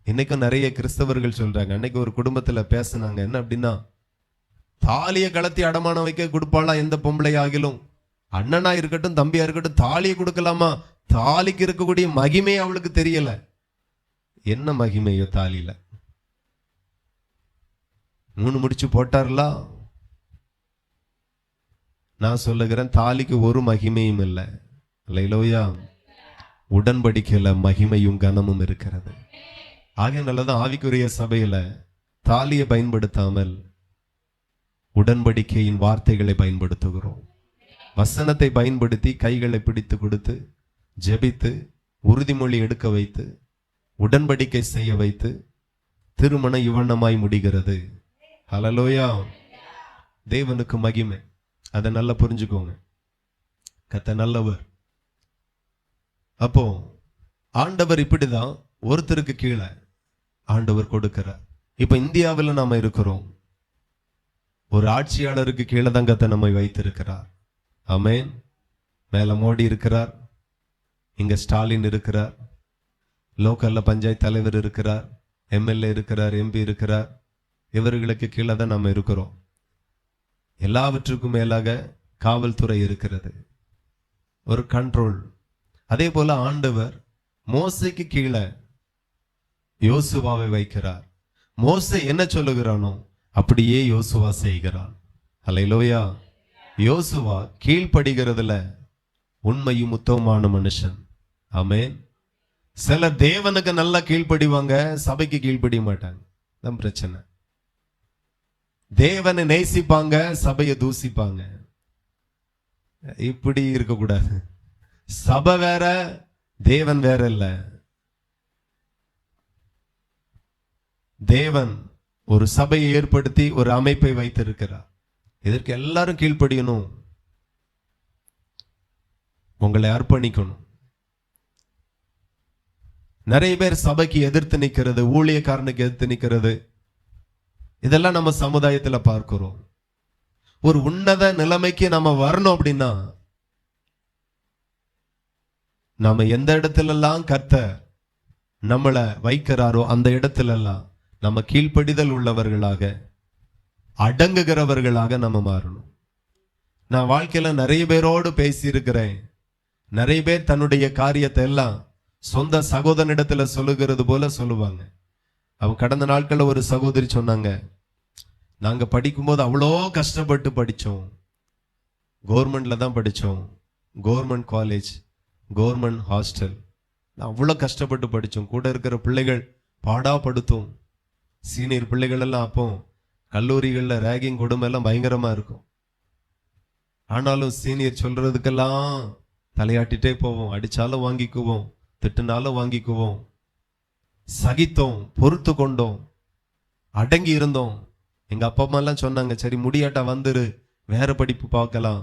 இன்னைக்கும் நிறைய கிறிஸ்தவர்கள் சொல்றாங்க. அன்னைக்கு ஒரு குடும்பத்துல பேசினாங்க. என்ன அப்படின்னா, தாலியை கலத்தி அடமானம் வைக்க கொடுப்பாளா எந்த பொம்பளை ஆகிலும்? அண்ணனா இருக்கட்டும், தம்பியா இருக்கட்டும், தாலியை கொடுக்கலாமா? தாலிக்கு இருக்கக்கூடிய மகிமை அவளுக்கு தெரியல. என்ன மகிமையோ தாலியில? 3 முடிச்சு போட்டார்ல. நான் சொல்லுகிறேன், தாலிக்கு ஒரு மகிமையும் இல்லை. அல்லேலூயா. உடன்படிக்கையில மகிமையும் கனமும் இருக்கிறது. ஆக நல்லதான் ஆவிக்குரிய சபையில தாலியை பயன்படுத்தாமல் உடன்படிக்கையின் வார்த்தைகளை பயன்படுத்துகிறோம். வசனத்தை பயன்படுத்தி கைகளை பிடித்து கொடுத்து ஜெபித்து உறுதிமொழி எடுக்க வைத்து உடன்படிக்கை செய்ய வைத்து திருமணம் இவ்வண்ணமாய் முடிகிறது. ஹல்லேலூயா. தேவனுக்கு மகிமை. அதை நல்லா புரிஞ்சுக்கோங்க. கர்த்தர் நல்லவர். அப்போ ஆண்டவர் இப்படிதான் ஒருத்தருக்கு கீழே ஆண்டவர் கொடுக்கிறார். இப்ப இந்தியாவில் நாம இருக்கிறோம். ஒரு ஆட்சியாளருக்கு கீழே தான் கர்த்தர் நம்மை வைத்திருக்கிறார். ஆமென். மேல மோடி இருக்கிறார், இங்க ஸ்டாலின் இருக்கிறார், லோக்கல்ல பஞ்சாயத்து தலைவர் இருக்கிறார், எம்எல்ஏ இருக்கிறார், எம்பி இருக்கிறார். இவர்களுக்கு கீழே தான் நம்ம இருக்கிறோம். எல்லாவற்றுக்கும் மேலாக காவல்துறை இருக்கிறது, ஒரு கண்ட்ரோல். அதே போல ஆண்டவர் மோசேக்கு கீழே யோசுவாவை வைக்கிறார். மோசே என்ன சொல்லுகிறானோ அப்படியே யோசுவா செய்கிறான். அல்லேலூயா. யோசுவா கீழ்ப்படுகிறதுல உண்மையும் உத்தமமான மனுஷன். ஆமென். சில தேவனுக்கு நல்லா கீழ்ப்படிவாங்க, சபைக்கு கீழ்ப்படிய மாட்டாங்க. தான் பிரச்சனை. தேவனை நேசிப்பாங்க, சபையை தூசிப்பாங்க. இப்படி இருக்கக்கூடாது. சபை வேற, தேவன் வேற இல்ல. தேவன் ஒரு சபையை ஏற்படுத்தி ஒரு அமைப்பை வைத்திருக்கிறார். இதற்கு எல்லாரும் கீழ்ப்படியணும், உங்களை அர்ப்பணிக்கணும். நிறைய பேர் சபைக்கு எதிர்த்து நிற்கிறது, ஊழியக்காரனுக்கு எதிர்த்து நிற்கிறது, இதெல்லாம் நம்ம சமுதாயத்துல பார்க்கிறோம். ஒரு உன்னத நிலைமைக்கு நம்ம வரணும் அப்படின்னா நாம எந்த இடத்துல எல்லாம் கர்த்தர் நம்மளை வைக்கிறாரோ அந்த இடத்துல எல்லாம் நம்ம கீழ்ப்படிதல் உள்ளவர்களாக, அடங்குகிறவர்களாக நம்ம மாறணும். நான் வாழ்க்கையில நிறைய பேரோடு பேசி இருக்கிறேன். நிறைய பேர் தன்னுடைய காரியத்தை எல்லாம் சொந்த சகோதரனிடத்துல சொல்லுகிறது போல சொல்லுவாங்க. அவங்க கடந்த நாட்கள்ல ஒரு சகோதரி சொன்னாங்க, நாங்க படிக்கும்போது அவ்வளோ கஷ்டப்பட்டு படித்தோம், கவர்மெண்ட்ல தான் படித்தோம், கவர்மெண்ட் காலேஜ், கவர்மெண்ட் ஹாஸ்டல், அவ்வளோ கஷ்டப்பட்டு படித்தோம். கூட இருக்கிற பிள்ளைகள் பாடாப்படுத்தும். சீனியர் பிள்ளைகள் எல்லாம் அப்போ கல்லூரிகளில் ரேகிங் கொடுமை எல்லாம் பயங்கரமா இருக்கும். ஆனாலும் சீனியர் சொல்றதுக்கெல்லாம் தலையாட்டிட்டே போவோம். அடிச்சாலும் வாங்கிக்குவோம், திட்டுனாலும் வாங்கிக்குவோம். சகித்தோம், பொறுத்து கொண்டோம், அடங்கி இருந்தோம். எங்க அப்பா அம்மா எல்லாம் சொன்னாங்க, சரி முடியாட்டா வந்துரு, வேற படிப்பு பார்க்கலாம்.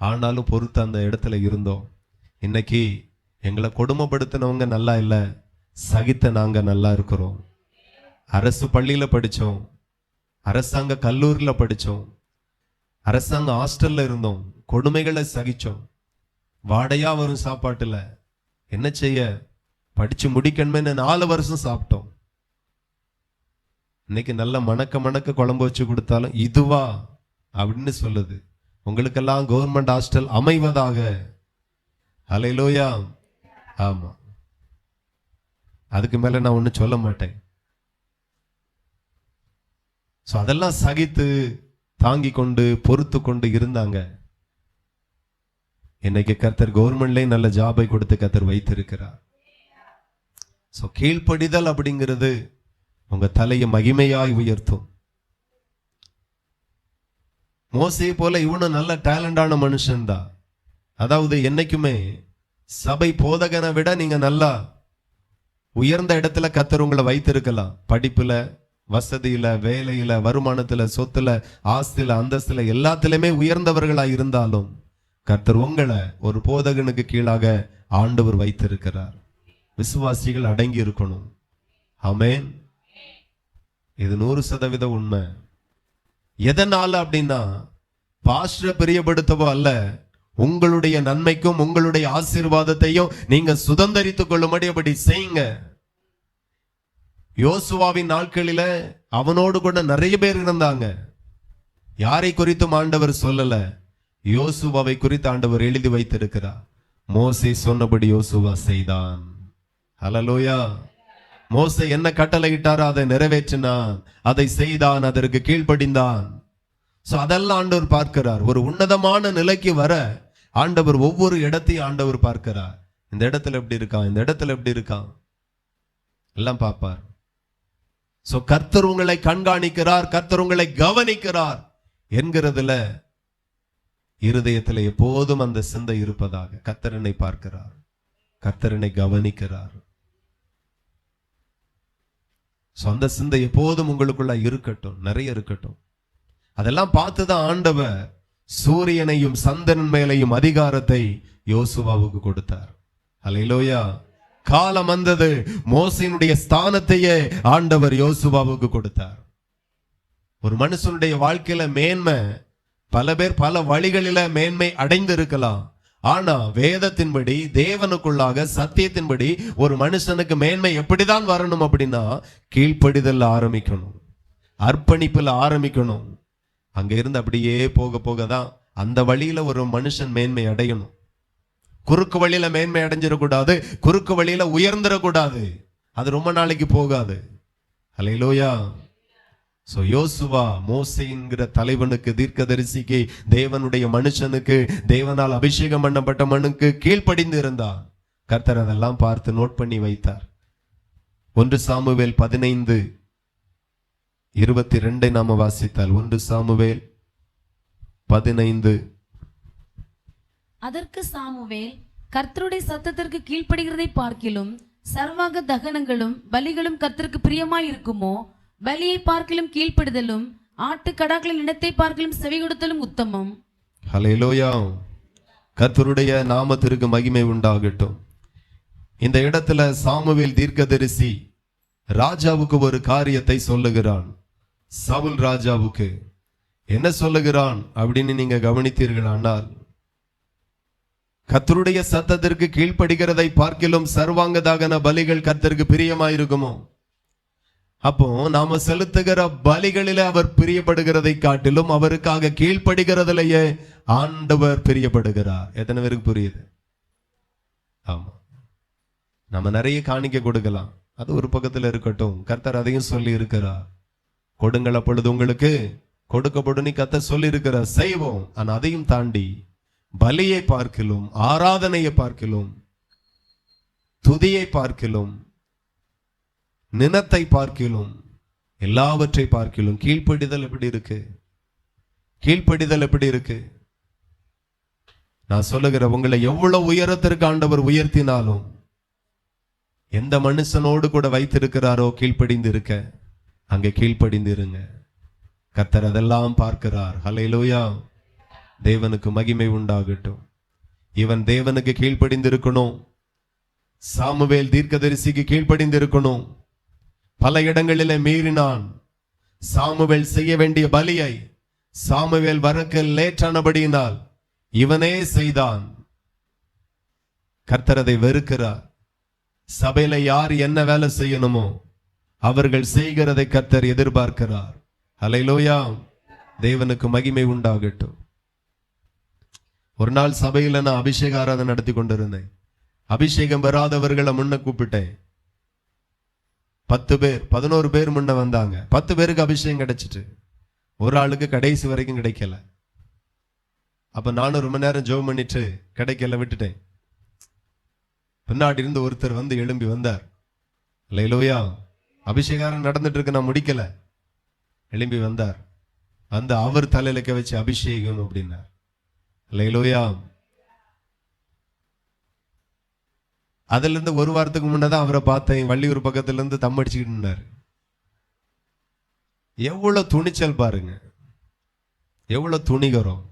ஆனாலும் பொறுத்து அந்த இடத்துல இருந்தோம். இன்னைக்கு எங்களை கொடுமைப்படுத்தினவங்க நல்லா இல்லை, சகித்த நாங்க நல்லா இருக்கிறோம். அரசு பள்ளியில படிச்சோம், அரசாங்க கல்லூரியில படிச்சோம், அரசாங்க ஹாஸ்டல்ல இருந்தோம், கொடுமைகளை சகிச்சோம். வாடையா வரும் சாப்பாட்டுல என்ன செய்ய, படிச்சு முடிக்கணுமே 4 வருஷம் சாப்பிட்டோம். இன்னைக்கு நல்ல மணக்க மணக்க குழம்பு வச்சு கொடுத்தாலும் இதுவா அப்படின்னு சொல்லுது. உங்களுக்கெல்லாம் கவர்மெண்ட் ஹாஸ்டல் அமைவதாக. ஹல்லேலூயா. ஆமா, அதுக்கு மேல நான் ஒன்னும் சொல்ல மாட்டேன். அதெல்லாம் சகித்து தாங்கி கொண்டு பொறுத்து கொண்டு இருந்தாங்க. இன்னைக்கு கர்த்தர் கவர்மெண்ட்லயும் நல்ல ஜாபை கொடுத்து கர்த்தர் வைத்திருக்கிறார். கீழ்ப்படிதல் அப்படிங்கிறது உங்க தலையை மகிமையாய் உயர்த்தும். மோசே போல இவனும் நல்ல டேலண்டான மனுஷன் தான். அதாவது என்னைக்குமே சபை போதகனை விட நீங்க நல்லா உயர்ந்த இடத்துல கர்த்தர் உங்களை வைத்திருக்கலாம். படிப்புல, வசதியில, வேலையில, வருமானத்துல, சொத்துல, ஆஸ்தில, அந்தஸ்துல எல்லாத்திலுமே உயர்ந்தவர்களா இருந்தாலும் கர்த்தர் உங்களை ஒரு போதகனுக்கு கீழாக ஆண்டவர் வைத்திருக்கிறார். விசுவாசிகள் அடங்கி இருக்கணும். ஆமென். இது 100% உண்மை. எதனால அப்படின்னா பாஸ்டரை பிரியப்படுத்தவோ அல்ல, உங்களுடைய நன்மைக்கும் உங்களுடைய ஆசீர்வாதத்தையும் நீங்க சுதந்தரித்துக் கொள்ளும்படி அப்படி செய்யுங்க. யோசுவாவின் நாட்களில அவனோடு கூட நிறைய பேர் இருந்தாங்க. யாரை குறித்தும் ஆண்டவர் சொல்லல, யோசுவாவை குறித்து ஆண்டவர் எழுதி வைத்திருக்கிறார். மோசே சொன்னபடி யோசுவா செய்தான். ஹல்லேலூயா. மோசே என்ன கட்டளையிட்டாரோ அதை நிறைவேற்றினான், அதை செய்தான், அதற்கு கீழ்ப்படிந்தான். அதெல்லாம் ஆண்டவர் பார்க்கிறார். ஒரு உன்னதமான நிலைக்கு வர ஆண்டவர் ஒவ்வொரு இடத்தையும் ஆண்டவர் பார்க்கிறார். இந்த இடத்துல எப்படி இருக்கான், இந்த இடத்துல எப்படி இருக்கான் எல்லாம் பார்ப்பார். கர்த்தர் உங்களை கண்காணிக்கிறார், கர்த்தர் உங்களை கவனிக்கிறார் என்கிறதுல இருதயத்தில் எப்போதும் அந்த சிந்தை இருப்பதாக. கர்த்தர் என்னை பார்க்கிறார், கர்த்தர் என்னை கவனிக்கிறார். சொந்த சிந்தை எப்போதும் உங்களுக்குள்ள இருக்கட்டும், நிறைய இருக்கட்டும். அதெல்லாம் பார்த்துதான் ஆண்டவர் சூரியனையும் சந்திரன் மேலையும் அதிகாரத்தை யோசுவாவுக்கு கொடுத்தார். அல்லேலூயா. காலம் வந்தது, மோசேயினுடைய ஸ்தானத்தையே ஆண்டவர் யோசுவாவுக்கு கொடுத்தார். ஒரு மனுஷனுடைய வாழ்க்கையில மேன்மை, பல பேர் பல வழிகளில மேன்மை அடைந்து இருக்கலாம். ஆனா வேதத்தின்படி, தேவனுக்குள்ளாக சத்தியத்தின்படி ஒரு மனுஷனுக்கு மேன்மை எப்படிதான் வரணும் அப்படின்னா, கீழ்ப்படிதல் ஆரம்பிக்கணும், அர்ப்பணிப்பில் ஆரம்பிக்கணும். அங்க இருந்து அப்படியே போக போக தான் அந்த வழியில ஒரு மனுஷன் மேன்மை அடையணும். குறுக்கு வழியில மேன்மை அடைஞ்சிடக்கூடாது, குறுக்கு வழியில உயர்ந்துடக்கூடாது. அது ரொம்ப நாளைக்கு போகாது. அல்லேலூயா. சோ யோசுவா மோசேங்கிற தலைவனுக்கு, தீர்க்கதரிசிக்கு, தேவனுடைய மனுஷனுக்கு, தேவனால் அபிஷேகம் பண்ணப்பட்ட மனுக்கு கீழ்ப்படிந்து இருந்தார். கர்த்தர் அதெல்லாம் பார்த்து நோட் பண்ணி வைத்தார். 1 சாமுவேல் 15:22 நாம வாசித்தால், 1 சாமுவேல் 15. அதற்கு சாமுவேல், கர்த்தருடைய சத்தத்திற்கு கீழ்ப்படுகிறதை பார்க்கிலும் சர்வாங்க தகனங்களும் பலிகளும் கர்த்தருக்கு பிரியமாய் இருக்குமோ? பலியை பார்க்கிலும் கீழ்ப்படுதலும் ஆட்டுக்கடாக்களின் இனத்தை பார்க்கிலும் செவி கொடுத்தலும் உத்தமம். ஹல்லேலூயா. கர்த்தருடைய நாமத்திற்கு மகிமை உண்டாகட்டும். இந்த இடத்துல சாமுவேல் தீர்க்கதரிசி ராஜாவுக்கு ஒரு காரியத்தை சொல்லுகிறான். சவுல் ராஜாவுக்கு என்ன சொல்லுகிறான் அப்படின்னு நீங்க கவனித்தீர்களானால், கர்த்தருடைய சத்தத்திற்கு கீழ்ப்படுகிறதை பார்க்கிலும் சர்வாங்க தகன பலிகள் கர்த்தருக்கு பிரியமாயிருக்குமோ? அப்போ நாம செலுத்துகிற பலிகளிலே அவர் பிரியப்படுகிறதை காட்டிலும் அவருக்காக கீழ்ப்படுகிறதிலேயே ஆண்டவர் பிரியப்படுகிறார். எத்தனை பேருக்கு புரியுது? ஆமா, நம்ம நிறைய காணிக்க கொடுக்கலாம், அது ஒரு பக்கத்துல இருக்கட்டும். கர்த்தர் அதையும் சொல்லி இருக்கிறார், கொடுங்கள் அப்பொழுது உங்களுக்கு கொடுக்கப்படும் கர்த்தர் சொல்லி இருக்கிறார், செய்வோம். ஆனா அதையும் தாண்டி பலியை பார்க்கிலும், ஆராதனையை பார்க்கிலும், துதியை பார்க்கிலும், நினத்தை பார்க்கிலும், எல்லாவற்றை பார்க்கிலும் கீழ்ப்படிதல் எப்படி இருக்கு? கீழ்ப்படிதல் எப்படி இருக்கு? நான் சொல்லுகிற, உங்களை எவ்வளவு உயரத்திற்கு ஆண்டவர் உயர்த்தினாலும், எந்த மனுஷனோடு கூட வைத்திருக்கிறாரோ கீழ்ப்படிந்து இருக்க, அங்கே கீழ்ப்படிந்து இருங்க. கர்த்தர் அதெல்லாம் பார்க்கிறார். ஹல்லேலூயா. தேவனுக்கு மகிமை உண்டாகட்டும். இவன் தேவனுக்கு கீழ்ப்படிந்து இருக்கணும். சாமுவேல் தீர்க்கதரிசிக்கு கீழ்ப்படிந்து இருக்கணும். பல இடங்களிலே மீறினான். சாமுவேல் செய்ய வேண்டிய பலியை சாமுவேல் வரக்கு லேட்டானபடியினால் இவனே செய்தான். கர்த்தர் அதை வெறுக்கிறார். சபையில யார் என்ன வேலை செய்யணுமோ அவர்கள் செய்கிறதை கர்த்தர் எதிர்பார்க்கிறார். ஹல்லேலூயா. தேவனுக்கு மகிமை உண்டாகட்டும். ஒரு நாள் சபையில நான் அபிஷேக ஆராதனை நடத்தி கொண்டிருந்தேன். அபிஷேகம் பெறாதவர்களை முன்ன கூப்பிட்டேன். 10 பேர் 11 பேர் முன்ன வந்தாங்க. 10 பேருக்கு அபிஷேகம் கிடைச்சிட்டு, ஒரு ஆளுக்கு கடைசி வரைக்கும் கிடைக்கல. அப்ப நானும் ரொம்ப நேரம் ஜெபம் பண்ணிட்டு கிடைக்கல, விட்டுட்டேன். பின்னாடி இருந்து ஒருத்தர் வந்து எழும்பி வந்தார். அல்லேலூயா. அபிஷேகம் நடந்துட்டு இருக்கு, நான் முடிக்கல. எழும்பி வந்தார். அந்த அவர் தலையில வச்சு அபிஷேகம் அப்படின்னார். அல்லேலூயா. அதுல இருந்து ஒரு வாரத்துக்கு முன்னதான் அவரை பார்த்தேன். வள்ளியூர் பக்கத்துல இருந்து தம் அடிச்சுக்கிட்டு இருந்தார். எவ்வளவு துணிச்சல் பாருங்க, எவ்வளவு துணிகரம்.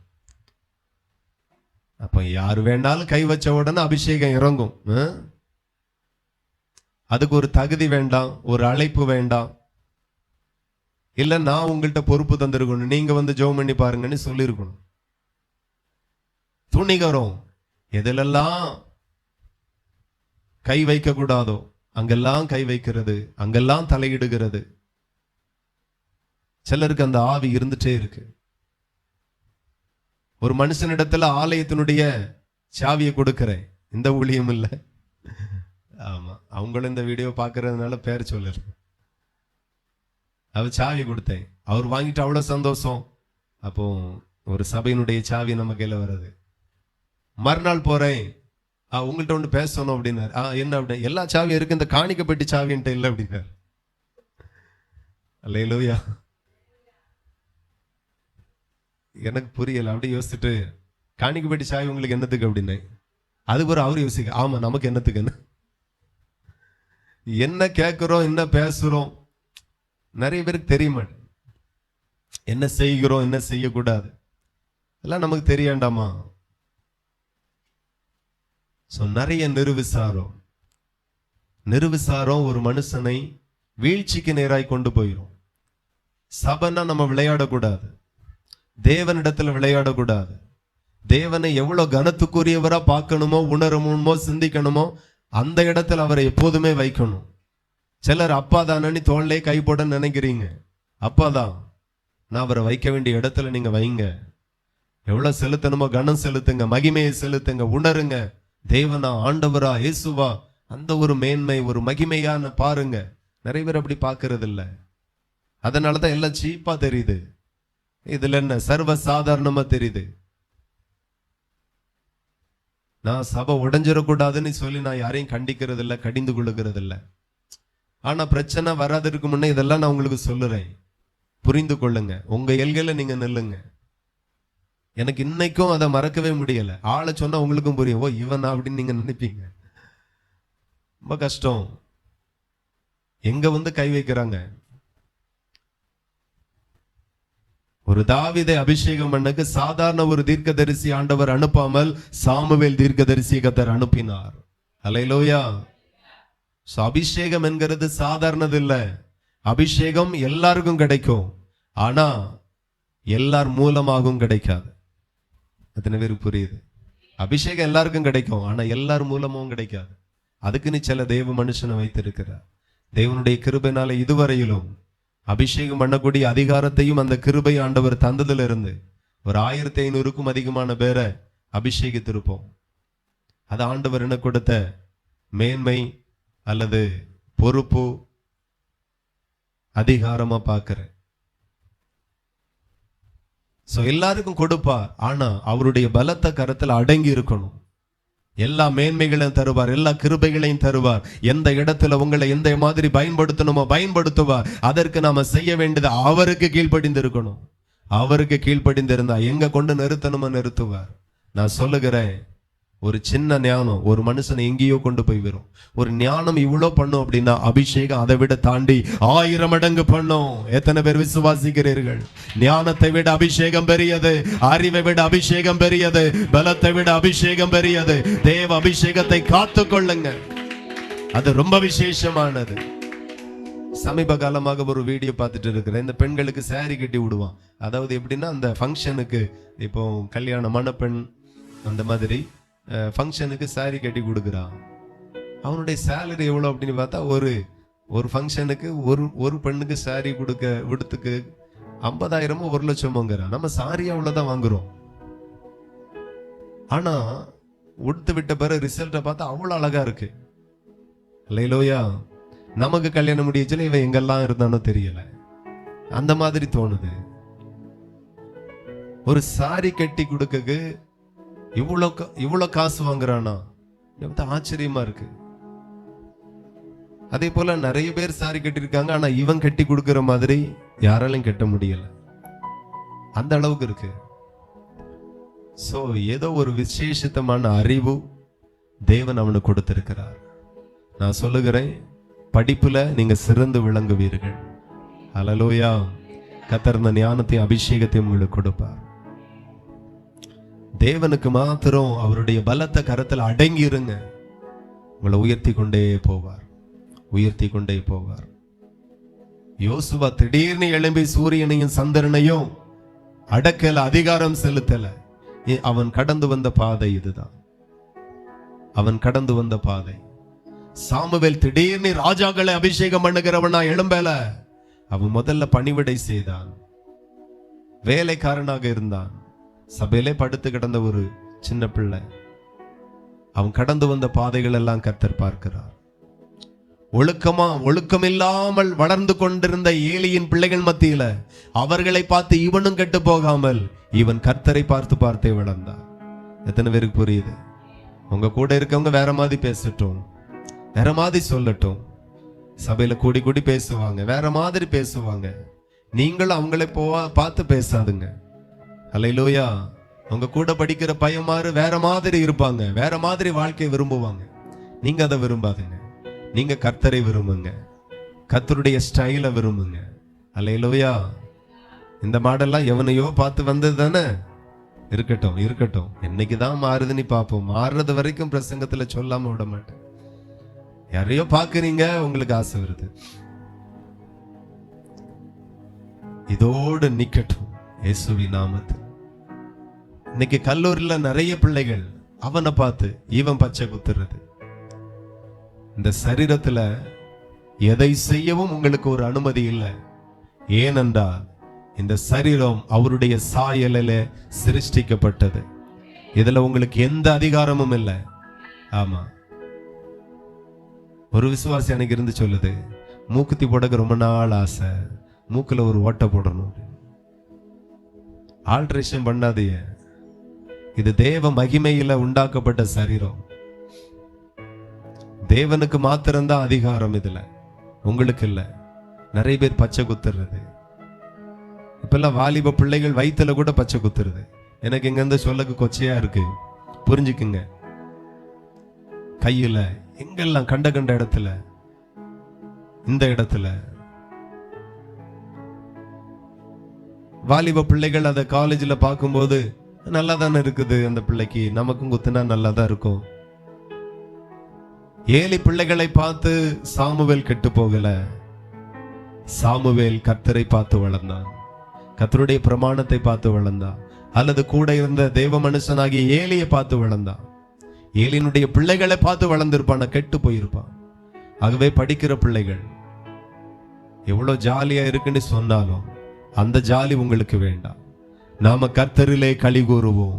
அப்ப யாரு வேணாலும் கை வச்ச உடனே அபிஷேகம் இறங்கும். அதுக்கு ஒரு தகுதி வேண்டாம், ஒரு அழைப்பு வேண்டாம். இல்ல நான் உங்கள்கிட்ட பொறுப்பு தந்திருக்கணும், நீங்க வந்து ஜெபம் பண்ணி பாருங்கன்னு சொல்லியிருக்கணும். துணிகரம். எதிலெல்லாம் கை வைக்க கூடாதோ அங்கெல்லாம் கை வைக்கிறது, அங்கெல்லாம் தலையிடுகிறது. சிலருக்கு அந்த ஆவி இருந்துட்டே இருக்கு. ஒரு மனுஷனிடத்துல ஆலயத்தினுடைய சாவியை கொடுக்கிறேன், இந்த ஊழியம் இல்லை. ஆமா, அவங்களும் இந்த வீடியோ பார்க்கறதுனால பேர் சொல்லல. அவர் சாவி கொடுத்தேன், அவர் வாங்கிட்டு அவ்வளவு சந்தோஷம். அப்போ ஒரு சபையினுடைய சாவி நம்ம கையில வர்றது. மறுநாள் போறேன், உங்கள்கிட்ட ஒன்று பேசணும் அப்படின்னாரு. என்ன அப்படி? எல்லா சாவியும் இருக்கு, இந்த காணிக்கப்பட்டி சாவின்ட்டு இல்லை அப்படின்னாரு. அல்லேலூயா. எனக்கு புரியல. அப்படி யோசிச்சுட்டு காணிக்கு போயிட்டு சாய் உங்களுக்கு என்னத்துக்கு அப்படின்னு அதுக்கு ஒரு அவர் யோசிக்க, ஆமா நமக்கு என்னத்துக்குன்னு. என்ன கேட்கிறோம் என்ன பேசுறோம் நிறைய பேருக்கு தெரிய மாட்டேன். என்ன செய்கிறோம் என்ன செய்யக்கூடாது எல்லாம் நமக்கு தெரியாண்டாமா. நிறைய நிர்விசாரம் ஒரு மனுஷனை வீழ்ச்சிக்கு நேராய் கொண்டு போயிடும். சபைன்னா நம்ம விளையாடக்கூடாது, தேவனிடத்துல விளையாடக்கூடாது. தேவனை எவ்வளவு கனத்துக்குரியவரா பார்க்கணுமோ, உணரணுமோ, சிந்திக்கணுமோ அந்த இடத்துல அவரை எப்போதுமே வைக்கணும். சிலர் அப்பா தானே தோல்லே கை போட நினைக்கிறீங்க, அப்பாதான், நான் அவரை வைக்க வேண்டிய இடத்துல நீங்க வைங்க. எவ்வளவு செலுத்தணுமோ கனம் செலுத்துங்க, மகிமையை செலுத்துங்க, உணருங்க. தேவனா, ஆண்டவரா, இயேசுவா, அந்த ஒரு மேன்மை ஒரு மகிமையான பாருங்க. நிறைய பேர் அப்படி பார்க்கறது இல்ல. அதனாலதான் எல்லாம் சீப்பா தெரியுது. இதுல என்ன சர்வ சாதாரணமா தெரியுது. நான் சபை உடைஞ்சிடக்கூடாதுன்னு சொல்லி நான் யாரையும் கண்டிக்கிறது இல்லை, கடிந்து கொள்ளுகிறது இல்லை. ஆனா பிரச்சனை வராததுக்கு முன்னே இதெல்லாம் நான் உங்களுக்கு சொல்லுறேன், புரிந்து கொள்ளுங்க. உங்க எல்கையில நீங்க நில்லுங்க. எனக்கு இன்னைக்கும் அதை மறக்கவே முடியல. ஆளை சொன்னா உங்களுக்கும் புரியும், ஓ இவன் அப்படின்னு நீங்க நினைப்பீங்க. ரொம்ப கஷ்டம். எங்க கை வைக்கிறாங்க. ஒரு தாவீதை அபிஷேகம் பண்ணக்கு சாதாரண ஒரு தீர்க்கதரிசி ஆண்டவர் அனுப்பாமல் சாமுவேல் தீர்க்கதரிசி கர்த்தர் அனுப்பினார். அல்லேலூயா. அபிஷேகம் என்கிறது சாதாரணது இல்ல. அபிஷேகம் எல்லாருக்கும் கிடைக்கும், ஆனா எல்லார் மூலமாகவும் கிடைக்காது. எத்தனை பேருக்கு புரியுது? அபிஷேகம் எல்லாருக்கும் கிடைக்கும், ஆனா எல்லார் மூலமும் கிடைக்காது. அதுக்குன்னு சில தேவ மனுஷனை வைத்திருக்கிறார். தேவனுடைய கிருபையினால இதுவரையிலும் அபிஷேகம் பண்ணக்கூடிய அதிகாரத்தையும் அந்த கிருபை ஆண்டவர் தந்ததுல இருந்து ஒரு 1500க்கும் அதிகமான பேரை அபிஷேகித்திருப்போம். அது ஆண்டவர் என்ன கொடுத்த மேன்மை அல்லது பொறுப்பு, அதிகாரமா பார்க்கிறேன். எல்லாருக்கும் கொடுப்பார், ஆனா அவருடைய பலத்த கரத்துல அடங்கி இருக்கணும். எல்லா மேன்மைகளையும் தருவார், எல்லா கிருபைகளையும் தருவார். எந்த இடத்துல உங்களை எந்த மாதிரி பயன்படுத்தணுமோ பயன்படுத்துவார். அதற்கு நாம செய்ய வேண்டியது அவருக்கு கீழ்ப்படிந்து இருக்கணும். அவருக்கு கீழ்ப்படிந்திருந்தா எங்க கொண்டு நிறுத்தணுமோ நிறுத்துவார். நான் சொல்லுகிறேன், ஒரு சின்ன ஞானம் ஒரு மனுஷனை எங்கேயோ கொண்டு போய் வரும். ஒரு ஞானம் இவ்வளவு பண்ணும் அப்படின்னா அபிஷேகம் அதை விட தாண்டி 1000 மடங்கு பண்ணும். எத்தனை பேர் விசுவாசிக்கிறீர்கள்? ஞானத்தை விட அபிஷேகம் பெரியது, அறிவை விட அபிஷேகம் பெரியது, பலத்தை விட அபிஷேகம் பெரியது. தேவ அபிஷேகத்தை காத்து கொள்ளுங்க, அது ரொம்ப விசேஷமானது. சமீப காலமாக ஒரு வீடியோ பார்த்துட்டு இருக்கிறேன். இந்த பெண்களுக்கு சாரி கட்டி விடுவான். அதாவது எப்படின்னா, அந்த ஃபங்க்ஷனுக்கு இப்போ கல்யாண மணப்பெண் அந்த மாதிரி ஃபங்க்ஷனுக்கு சாரி கட்டி கொடுக்குறான். அவனுடைய சேலரி எவ்வளோ அப்படின்னு பார்த்தா ஒரு ஃபங்க்ஷனுக்கு ஒரு பெண்ணுக்கு சாரி விடுத்துக்கு 50,000 1,00,000. நம்ம சாரி அவ்வளோதான் வாங்குறோம். ஆனா உடுத்து விட்ட பிறகு ரிசல்ட்டை பார்த்தா அவ்வளோ அழகா இருக்கு. அல்லேலூயா. நமக்கு கல்யாணம் முடியச்சுல இவன் எங்கெல்லாம் இருந்தானோ தெரியல, அந்த மாதிரி தோணுது. ஒரு சாரி கட்டி கொடுக்க இவ்வளோ காசு வாங்குறானா? ஆச்சரியமா இருக்கு. அதே போல நிறைய பேர் சாரி கட்டிருக்காங்க, ஆனா இவன் கட்டி கொடுக்கிற மாதிரி யாராலையும் கட்ட முடியல, அந்த அளவுக்கு இருக்கு. சோ ஏதோ ஒரு விசேஷமான அறிவு தேவன் அவனுக்கு கொடுத்திருக்கிறார். நான் சொல்லுகிறேன், படிப்புல நீங்க சிறந்து விளங்குவீர்கள். அல்லேலூயா. கர்த்தர் இந்த ஞானத்தை அபிஷேகத்தை உங்களுக்கு கொடுப்பார். தேவனுக்கு மாத்திரம் அவருடைய பலத்த கரத்தில் அடங்கி இருங்க. உங்களை உயர்த்தி கொண்டே போவார், உயர்த்தி கொண்டே போவார். யோசுவா திடீர்னு எழும்பி சூரியனையும் சந்திரனையும் அடக்கல, அதிகாரம் செலுத்தல. அவன் கடந்து வந்த பாதை இதுதான். அவன் கடந்து வந்த பாதை. சாமுவேல் திடீர்னு ராஜாக்களை அபிஷேகம் பண்ணுகிறவனா எழும்பல. அவன் முதல்ல பணிவிடை செய்தான், வேலைக்காரனாக இருந்தான். சபையிலே படுத்து கிடந்த ஒரு சின்ன பிள்ளை. அவன் கடந்து வந்த பாதைகள் எல்லாம் கர்த்தர் பார்க்கிறார். ஒழுக்கம் இல்லாமல் வளர்ந்து கொண்டிருந்த ஏலியின் பிள்ளைகள் மத்தியில அவர்களை பார்த்து இவனும் கெட்டு போகாமல் இவன் கர்த்தரை பார்த்து பார்த்தே வளர்ந்தான். எத்தனை பேருக்கு புரியுது? உங்க கூட இருக்கவங்க வேற மாதிரி பேசட்டும், வேற மாதிரி சொல்லட்டும். சபையில கூடி கூடி பேசுவாங்க, வேற மாதிரி பேசுவாங்க. நீங்களும் அவங்களை பார்த்து பேசாதுங்க. அல்லேலூயா. உங்க கூட படிக்கிற பையன்மாரு வேற மாதிரி இருப்பாங்க, வேற மாதிரி வாழ்க்கையை விரும்புவாங்க. நீங்க அதை விரும்பாதுங்க. நீங்க கர்த்தரை விரும்புங்க, கர்த்தருடைய ஸ்டைலை விரும்புங்க. அல்லேலூயா. இந்த மாடெல்லாம் எவனையோ பார்த்து வந்தது தானே. இருக்கட்டும் இருக்கட்டும், என்னைக்குதான் மாறுதுன்னு பார்ப்போம். மாறுறது வரைக்கும் பிரசங்கத்துல சொல்லாம விட மாட்டேன். யாரையோ பாக்குறீங்க, உங்களுக்கு ஆசை வருது, இதோடு நிக்கட்டும் இயேசுவின் நாமத்தில். இன்னைக்கு கல்லூரியில நிறைய பிள்ளைகள் அவனை பார்த்து இவன் பச்சை குத்துறது. இந்த சரீரத்துல எதை செய்யவும் உங்களுக்கு ஒரு அனுமதி இல்லை. ஏனென்றால் இந்த சரீரம் அவருடைய சாயலில சிருஷ்டிக்கப்பட்டது. இதுல உங்களுக்கு எந்த அதிகாரமும் இல்லை. ஆமா, ஒரு விசுவாசி எனக்கு இருந்து சொல்லுது, மூக்குத்தி போடக்கு ரொம்ப நாள் ஆசை, மூக்குல ஒரு ஓட்டை போடணும். ஆல்ட்ரேஷன் பண்ணாதீங்க. இது தேவ மகிமையில உண்டாக்கப்பட்ட சரீரம். தேவனுக்கு மாத்திரம்தான் அதிகாரம் இதுல, உங்களுக்கு இல்ல. நிறைய பேர் பச்சை குத்துறது. இப்பெல்லாம் வாலிப பிள்ளைகள் வயிற்றுல கூட பச்சை குத்துறது. எனக்கு இங்க இருந்து சொல்லக்கு கொச்சையா இருக்கு, புரிஞ்சுக்குங்க. கையில எங்கெல்லாம் கண்ட கண்ட இடத்துல, இந்த இடத்துல வாலிப பிள்ளைகள் அதை காலேஜில் பார்க்கும்போது நல்லா தானே இருக்குது, அந்த பிள்ளைக்கு நமக்கும் குத்துனா நல்லா தான் இருக்கும். ஏலி பிள்ளைகளை பார்த்து சாமுவேல் கெட்டு போகல. சாமுவேல் கர்த்தரை பார்த்து வளர்ந்தான், கர்த்தருடைய பிரமாணத்தை பார்த்து வளர்ந்தான். அல்லது கூட இருந்த தேவ மனுஷனாகிய ஏலியை பார்த்து வளர்ந்தான். ஏலியினுடைய பிள்ளைகளை பார்த்து வளர்ந்திருப்பான், கெட்டு போயிருப்பான். ஆகவே படிக்கிற பிள்ளைகள் எவ்வளவு ஜாலியா இருக்குன்னு சொன்னாலும் அந்த ஜாலி உங்களுக்கு வேண்டாம். நாம கர்த்தரிலே களி கூறுவோம்,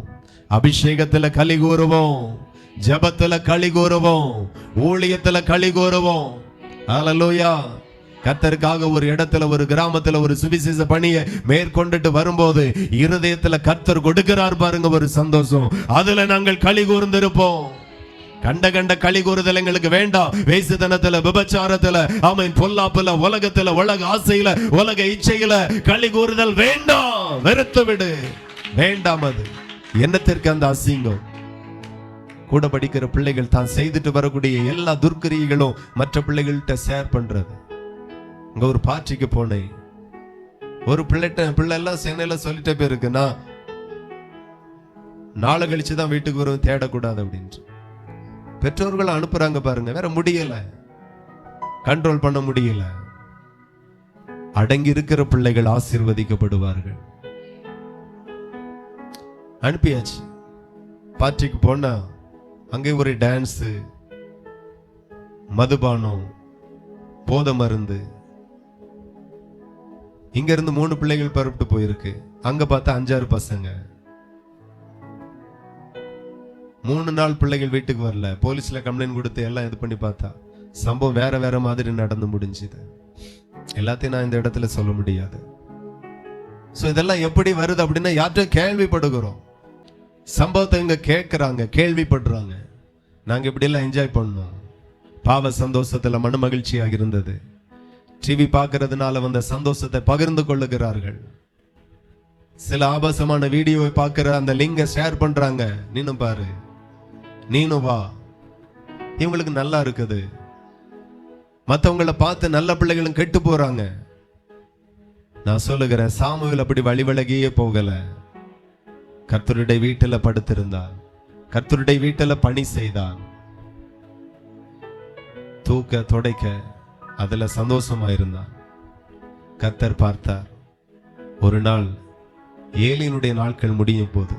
அபிஷேகத்துல களி கூறுவோம், ஜெபத்துல களி கூறுவோம், ஊழியத்துல களி கூறுவோம். ஹல்லேலூயா. கர்த்தருக்காக ஒரு இடத்துல, ஒரு கிராமத்துல ஒரு சுவிசேஷ பணியை மேற்கொண்டுட்டு வரும்போது இருதயத்துல கர்த்தர் கொடுக்கிறார் பாருங்க ஒரு சந்தோஷம், அதுல நாங்கள் களி கூர்ந்திருப்போம். கண்ட கண்ட களி கூறுதல் எங்களுக்கு வேண்டாம். வேசித்தனத்துல, விபச்சாரத்துல, ஆமென், பொல்லாப்புல, உலகத்துல, உலக ஆசையில, உலக இச்சையில களி கூறுதல் வேண்டாம். வெறுத்து விடு, வேண்டாம். அது என்னத்திற்கு அந்த அசிங்கம்? கூட படிக்கிற பிள்ளைகள் தான் செய்துட்டு வரக்கூடிய எல்லா துர்க்கிரியைகளும் மற்ற பிள்ளைகள்கிட்ட ஷேர் பண்றது. இங்க ஒரு பார்ட்டிக்கு போனேன், ஒரு பிள்ளை எல்லாம் சென்னையில சொல்லிட்டே போயிருக்குன்னா நாளை கழிச்சுதான் வீட்டுக்கு வரும், தேடக்கூடாது அப்படின்ட்டு பெற்றோர்கள் அனுப்புறாங்க பாருங்க. வேற முடியல, கண்ட்ரோல் பண்ண முடியல. அடங்கி இருக்கிற பிள்ளைகள் ஆசீர்வதிக்கப்படுவார்கள். அனுப்பியாச்சு. பார்ட்டிக்கு போனா அங்கே ஒரு டான்ஸ், மதுபானம், போதை மருந்து. இங்க இருந்து 3 பிள்ளைகள் பரப்பிட்டு போயிருக்கு. அங்க பார்த்தா 5-6 பசங்க. 3 நாள் பிள்ளைகள் வீட்டுக்கு வரல. போலீஸ்ல கம்ப்ளைண்ட் கொடுத்து எல்லாம் இது பண்ணி பார்த்தா சம்பவம் வேற வேற மாதிரி நடந்து முடிஞ்சுது. எல்லாத்தையும் நான் இந்த இடத்துல சொல்ல முடியாது. சோ இதெல்லாம் எப்படி வருது அப்படின்னா யார்கிட்ட கேள்விப்படுகிறோம். சம்பவத்தை இங்க கேட்கிறாங்க, கேள்விப்படுறாங்க. நாங்க இப்படி எல்லாம் என்ஜாய் பண்ணோம், பாவ சந்தோஷத்துல மன மகிழ்ச்சியாக இருந்தது. டிவி பார்க்கறதுனால வந்த சந்தோஷத்தை பகிர்ந்து கொள்ளுகிறார்கள். சில ஆபாசமான வீடியோவை பார்க்கிற அந்த லிங்கை ஷேர் பண்றாங்க. நீனும் பாரு, நீனும் வா. இவங்களுக்கு நல்லா இருக்குது. மற்றவங்களை பார்த்து நல்ல பிள்ளைகளும் கெட்டு போறாங்க. நான் சொல்லுகிறேன், சாமுவேல் அப்படி வழி விலகியே போகல. கர்த்தருடைய வீட்டுல படுத்திருந்தான், கர்த்தருடைய வீட்டுல பணி செய்தான். தூக்க துடைக்க அதுல சந்தோஷமா இருந்தான். கர்த்தர் பார்த்தார். ஒரு நாள் ஏலியினுடைய நாட்கள் முடியும் போது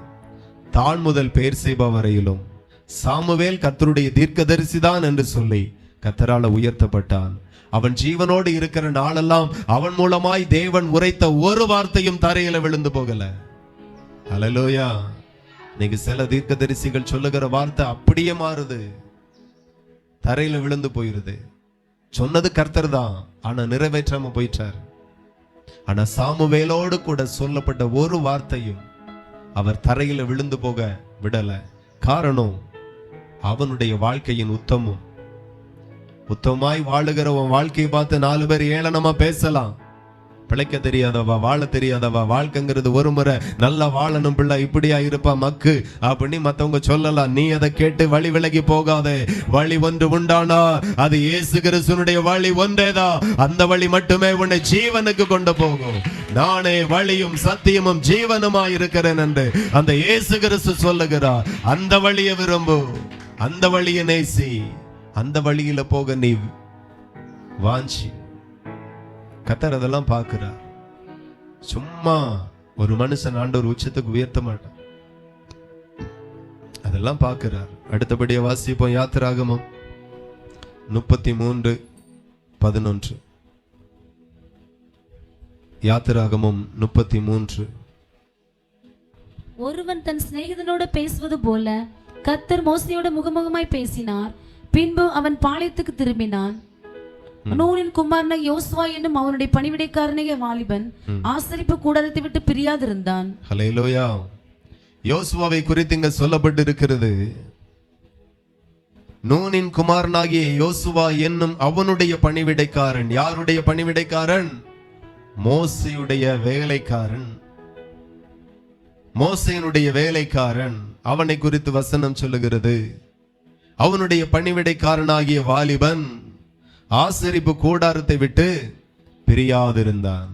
தான் முதல் பெயர்சேபா வரையிலும் சாமுவேல் கர்த்தருடைய தீர்க்கதரிசிதான் என்று சொல்லி கர்த்தரால உயர்த்தப்பட்டான். அவன் ஜீவனோடு இருக்கிற நாளெல்லாம் அவன் மூலமாய் தேவன் உரைத்த ஒரு வார்த்தையும் தரையில விழுந்து போகல. ஹல்லேலூயா. இன்னைக்கு சில தீர்க்கதரிசிகள் சொல்லுகிற வார்த்தை அப்படியே மாறுது, தரையில விழுந்து போயிருது. சொன்னது கர்த்தர் தான், ஆனா நிறைவேற்றாம போயிட்டார். ஆனா சாமுவேலோடு கூட சொல்லப்பட்ட ஒரு வார்த்தையும் அவர் தரையில விழுந்து போக விடல. காரணம், அவனுடைய வாழ்க்கையின் உத்தமம். உத்தமாய் வாழுகிற உன் வாழ்க்கையை பார்த்து 4 பேர் ஏளனமா பேசலாம். பிழைக்க தெரியாதவா, வாழ தெரியாதவா, வாழ்க்கைங்கிறது ஒரு முறை நல்லா வாழணும் பிள்ளை, இப்படியா இருப்பா மக்கு அப்படின்னு மத்தவங்க சொல்லலாம். நீ அதை கேட்டு வழி விலகி போகாதே. வழி ஒன்று உண்டானா அது இயேசு கிறிஸ்துவினுடைய வழி ஒன்றேதான். அந்த வழி மட்டுமே உன்னை ஜீவனுக்கு கொண்டு போகும். நானே வழியும் சத்தியமும் ஜீவனுமா இருக்கிறேன் என்று அந்த இயேசு கிறிஸ்து சொல்லுகிறார். அந்த வழியை விரும்பு, அந்த வழியை நேசி, அந்த வழியில போக நீ வாஞ்சி. கர்த்தர் அதெல்லாம் பார்க்கிறார். சும்மா ஒரு மனுஷன் ஆண்டவர் உச்சத்துக்கு உயர்த்த மாட்டான், அதெல்லாம் பார்க்கிறார். அடுத்தபடியா வாசிப்போம் யாத்திராகமம் 33:11. யாத்திராகமம் 33. ஒருவன் தன் சிநேகிதனோடு பேசுவது போல கர்த்தர் மோசேயோடு முகமுகமாய் பேசினார். பின்பு அவன் பாளையத்துக்கு திரும்பினான். நூனின் குமாரன யோசுவா என்னும் அவனுடைய பணிவிடைக்காரனைய வாலிபன் ஆசரிப்பு கூடாரத்தை விட்டு பிரியாதிருந்தான். ஹல்லேலூயா. யோசுவாவை குறித்து இங்க சொல்லப்பட்டிருக்கிறது. நூனின் குமாரனாகிய யோசுவா என்னும் அவனுடைய பணிவிடைக்காரன். யாருடைய பணிவிடைக்காரன்? மோசேயுடைய வேலைக்காரன். மோசேயினுடைய வேலைக்காரன். அவனை குறித்து வசனம் சொல்லுகிறது. அவனுடைய பணிவிடைக்காரனாகிய வாலிபன் ஆசரிப்பு கூடாரத்தை விட்டு பிரியாதிருந்தான்.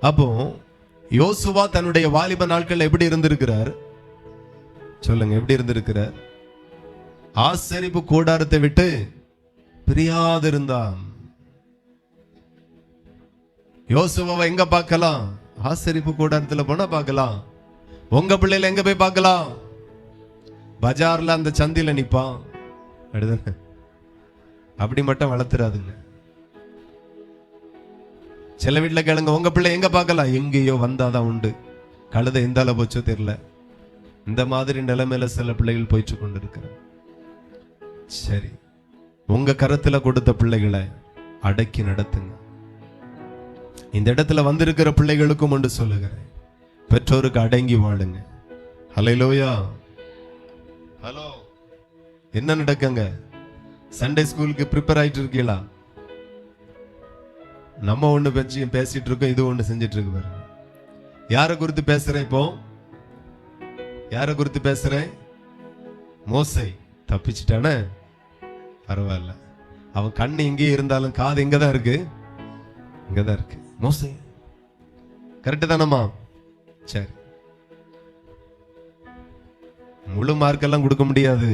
அப்போ யோசுவா தன்னுடைய வாலிப நாட்கள் எப்படி இருந்திருக்கிறார் சொல்லுங்க? எப்படி இருந்திருக்கிறார்? ஆசரிப்பு கூடாரத்தை விட்டு பிரியாதிருந்தான். யோசுவாவை எங்க பார்க்கலாம்? ஆசரிப்பு கூடாரத்துல போனா பார்க்கலாம். உங்க பிள்ளைல எங்க போய் பார்க்கலாம்? பஜார்ல அந்த சந்தில நிப்பான். அப்படி மட்டும் வளர்த்துறாதுங்க. சில வீட்டுல கேளுங்க, உங்க பிள்ளை எங்க பார்க்கலாம்? எங்கேயோ வந்தாதான் உண்டு. கழுதை எந்தால போச்சோ தெரியல. இந்த மாதிரி நிலைமையில சில பிள்ளைகள் போயிட்டு கொண்டு இருக்கிற. சரி, உங்க கரத்துல கொடுத்த பிள்ளைகளை அடக்கி நடத்துங்க. இந்த இடத்துல வந்திருக்கிற பிள்ளைகளுக்கும் ஒன்று சொல்லுகிறேன், பெற்றோருக்கு அடங்கி வாழுங்க. ஹல்லேலூயா. ஹலோ, என்ன நடக்குங்க? சண்டே ஸ்கூலுக்கு ப்ரிப்பேர் ஆயிட்டு இருக்கீங்களா? நம்ம ஒண்ணு பேசிட்டு இருக்கோம், இது ஒண்ணு செஞ்சிட்டு இருக்கு பாருங்க. யாரை குறித்து பேசுறேன் இப்போ? யாரை குறித்து பேசுறேன்? மோசே. தப்பிச்சிட்டானே, பரவாயில்ல. அவன் கண்ணு இங்கே இருந்தாலும் காது இங்கதான் இருக்கு, இங்கதான் இருக்கு. மோசே கரெக்டு தானம்மா? சரி, முழு மார்க்கெல்லாம் கொடுக்க முடியாது.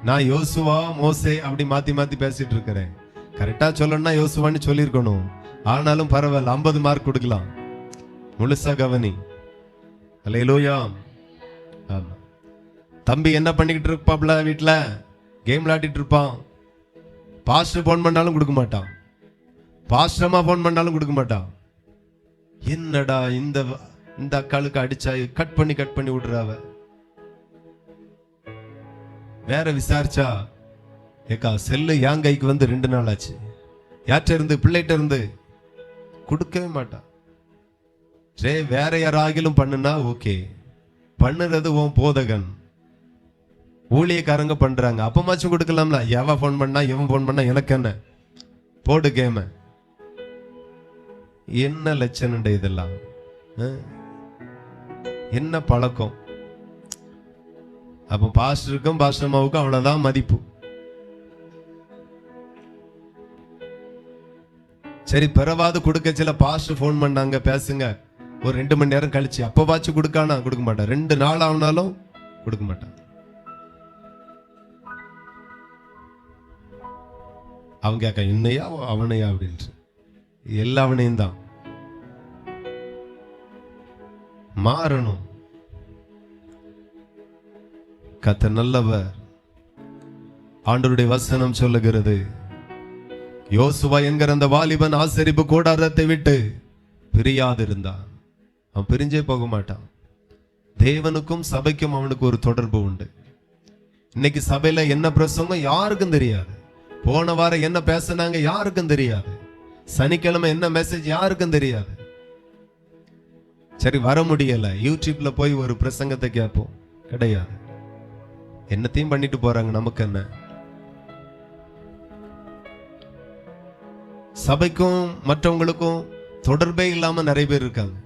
நான் யோசுவா மோசே அப்படி மாத்தி மாத்தி பேசிட்டு இருக்கிறேன். கரெக்டா சொல்லணும்னா யோசுவான்னு சொல்லியிருக்கணும். ஆனாலும் பரவாயில்ல, 50 மார்க் கொடுக்கலாம். முழுசா கவனி. அல்லேலூயா. ஆமா, தம்பி என்ன பண்ணிக்கிட்டு இருப்பாப்ல? வீட்டுல கேம் விளையாடிட்டு இருப்பான். பாஸ்டர் போன் பண்ணாலும் கொடுக்க மாட்டான், பாஸ்டர்மா போன் பண்ணாலும் கொடுக்க மாட்டான். என்னடா இந்த அக்காளுக்கு அடிச்சா கட் பண்ணி விடுறாவ. வேற விசாரிச்சா, ஏக்கா செல்லு என் கைக்கு வந்து 2 நாள் ஆச்சு. யார்கிட்ட இருந்து? பிள்ளைகிட்ட இருந்து. கொடுக்கவே மாட்டான். வேற யாராகிலும் பண்ணுனா ஓகே, பண்ணுறது உன் போதகன் ஊழியக்காரங்க பண்றாங்க, அப்பமாச்சும் கொடுக்கலாம்ல. எவ போன் பண்ணா எவன் போன் பண்ணா எனக்கு என்ன? போடு கேம. என்ன லட்சணம் இதெல்லாம்? என்ன பழக்கம்? அப்ப பாஸ்டருக்கும் பாஸ்டர்மாவுக்கும் அவ்வளவுதான் மதிப்பு. சரி, பிறவாது கொடுக்க. சில பாஸ்டர் போன் பண்ணாங்க, பேசுங்க. ஒரு 2 மணி நேரம் கழிச்சு அப்பவாச்சும் கொடுக்கானா? கொடுக்க மாட்டான். 2 நாள் ஆனாலும் கொடுக்க மாட்டான். அவங்க கேட்க என்னையா அவனையா அப்படின்ட்டு. எல்லாவனையும் தான் மாறணும். கர்த்தர் நல்லவர். ஆண்டவருடைய வசனம் சொல்லுகிறது, யோசுவா என்கிற அந்த வாலிபன் ஆசரிப்பு கூடாரத்தை விட்டு பிரியாதிருந்தான். அவன் பிரிஞ்சே போக மாட்டான். தேவனுக்கும் சபைக்கும் அவனுக்கு ஒரு தொடர்பு உண்டு. இன்னைக்கு சபையில என்ன பிரசங்கம் யாருக்கும் தெரியாது. போன வாரம் என்ன பேசினாங்க யாருக்கும் தெரியாது. சனிக்கிழமை என்ன மெசேஜ் யாருக்கும் தெரியாது. சரி, வர முடியல, யூடியூப்ல போய் ஒரு பிரசங்கத்தை கேட்போம். கிடையாது. என்னத்தையும் பண்ணிட்டு போறாங்க, நமக்கு என்ன? சபைக்கும் மற்றவங்களுக்கும் தொடர்பே இல்லாம நிறைய பேர் இருக்காங்க.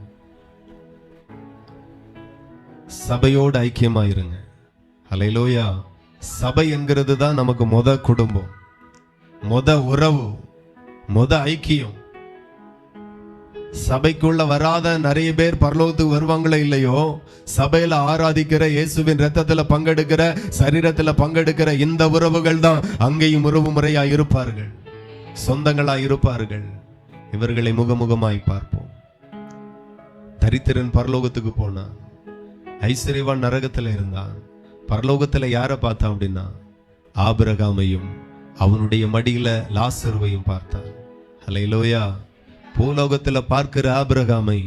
சபையோடு ஐக்கியமாயிருங்க. ஹல்லேலூயா. சபை என்கிறது தான் நமக்கு குடும்பம், உறவு, ஐக்கியம். சபைக்குள்ள வராத நிறைய பேர் பரலோகத்துக்கு வருவாங்களோ இல்லையோ, சபையில ஆராதிக்கிற, இயேசுவின் இரத்தத்துல பங்கெடுக்கிற, சரீரத்துல பங்கெடுக்கிற இந்த உறவுகள் தான் அங்கேயும் உறவு முறையா இருப்பார்கள், சொந்தங்களா இருப்பார்கள். இவர்களை முகமுகமாய் பார்ப்போம். தரித்திரன் பரலோகத்துக்கு போனான், ஐஸ்வர்யவான் நரகத்துல இருந்தான். பரலோகத்துல யாரை பார்த்தான் அப்படின்னா ஆபிரகாமையும் அவனுடைய மடியில லாசருவையும் பார்த்தான். ஹல்லேலூயா. பூலோகத்துல பார்க்கிற ஆபிரகாமை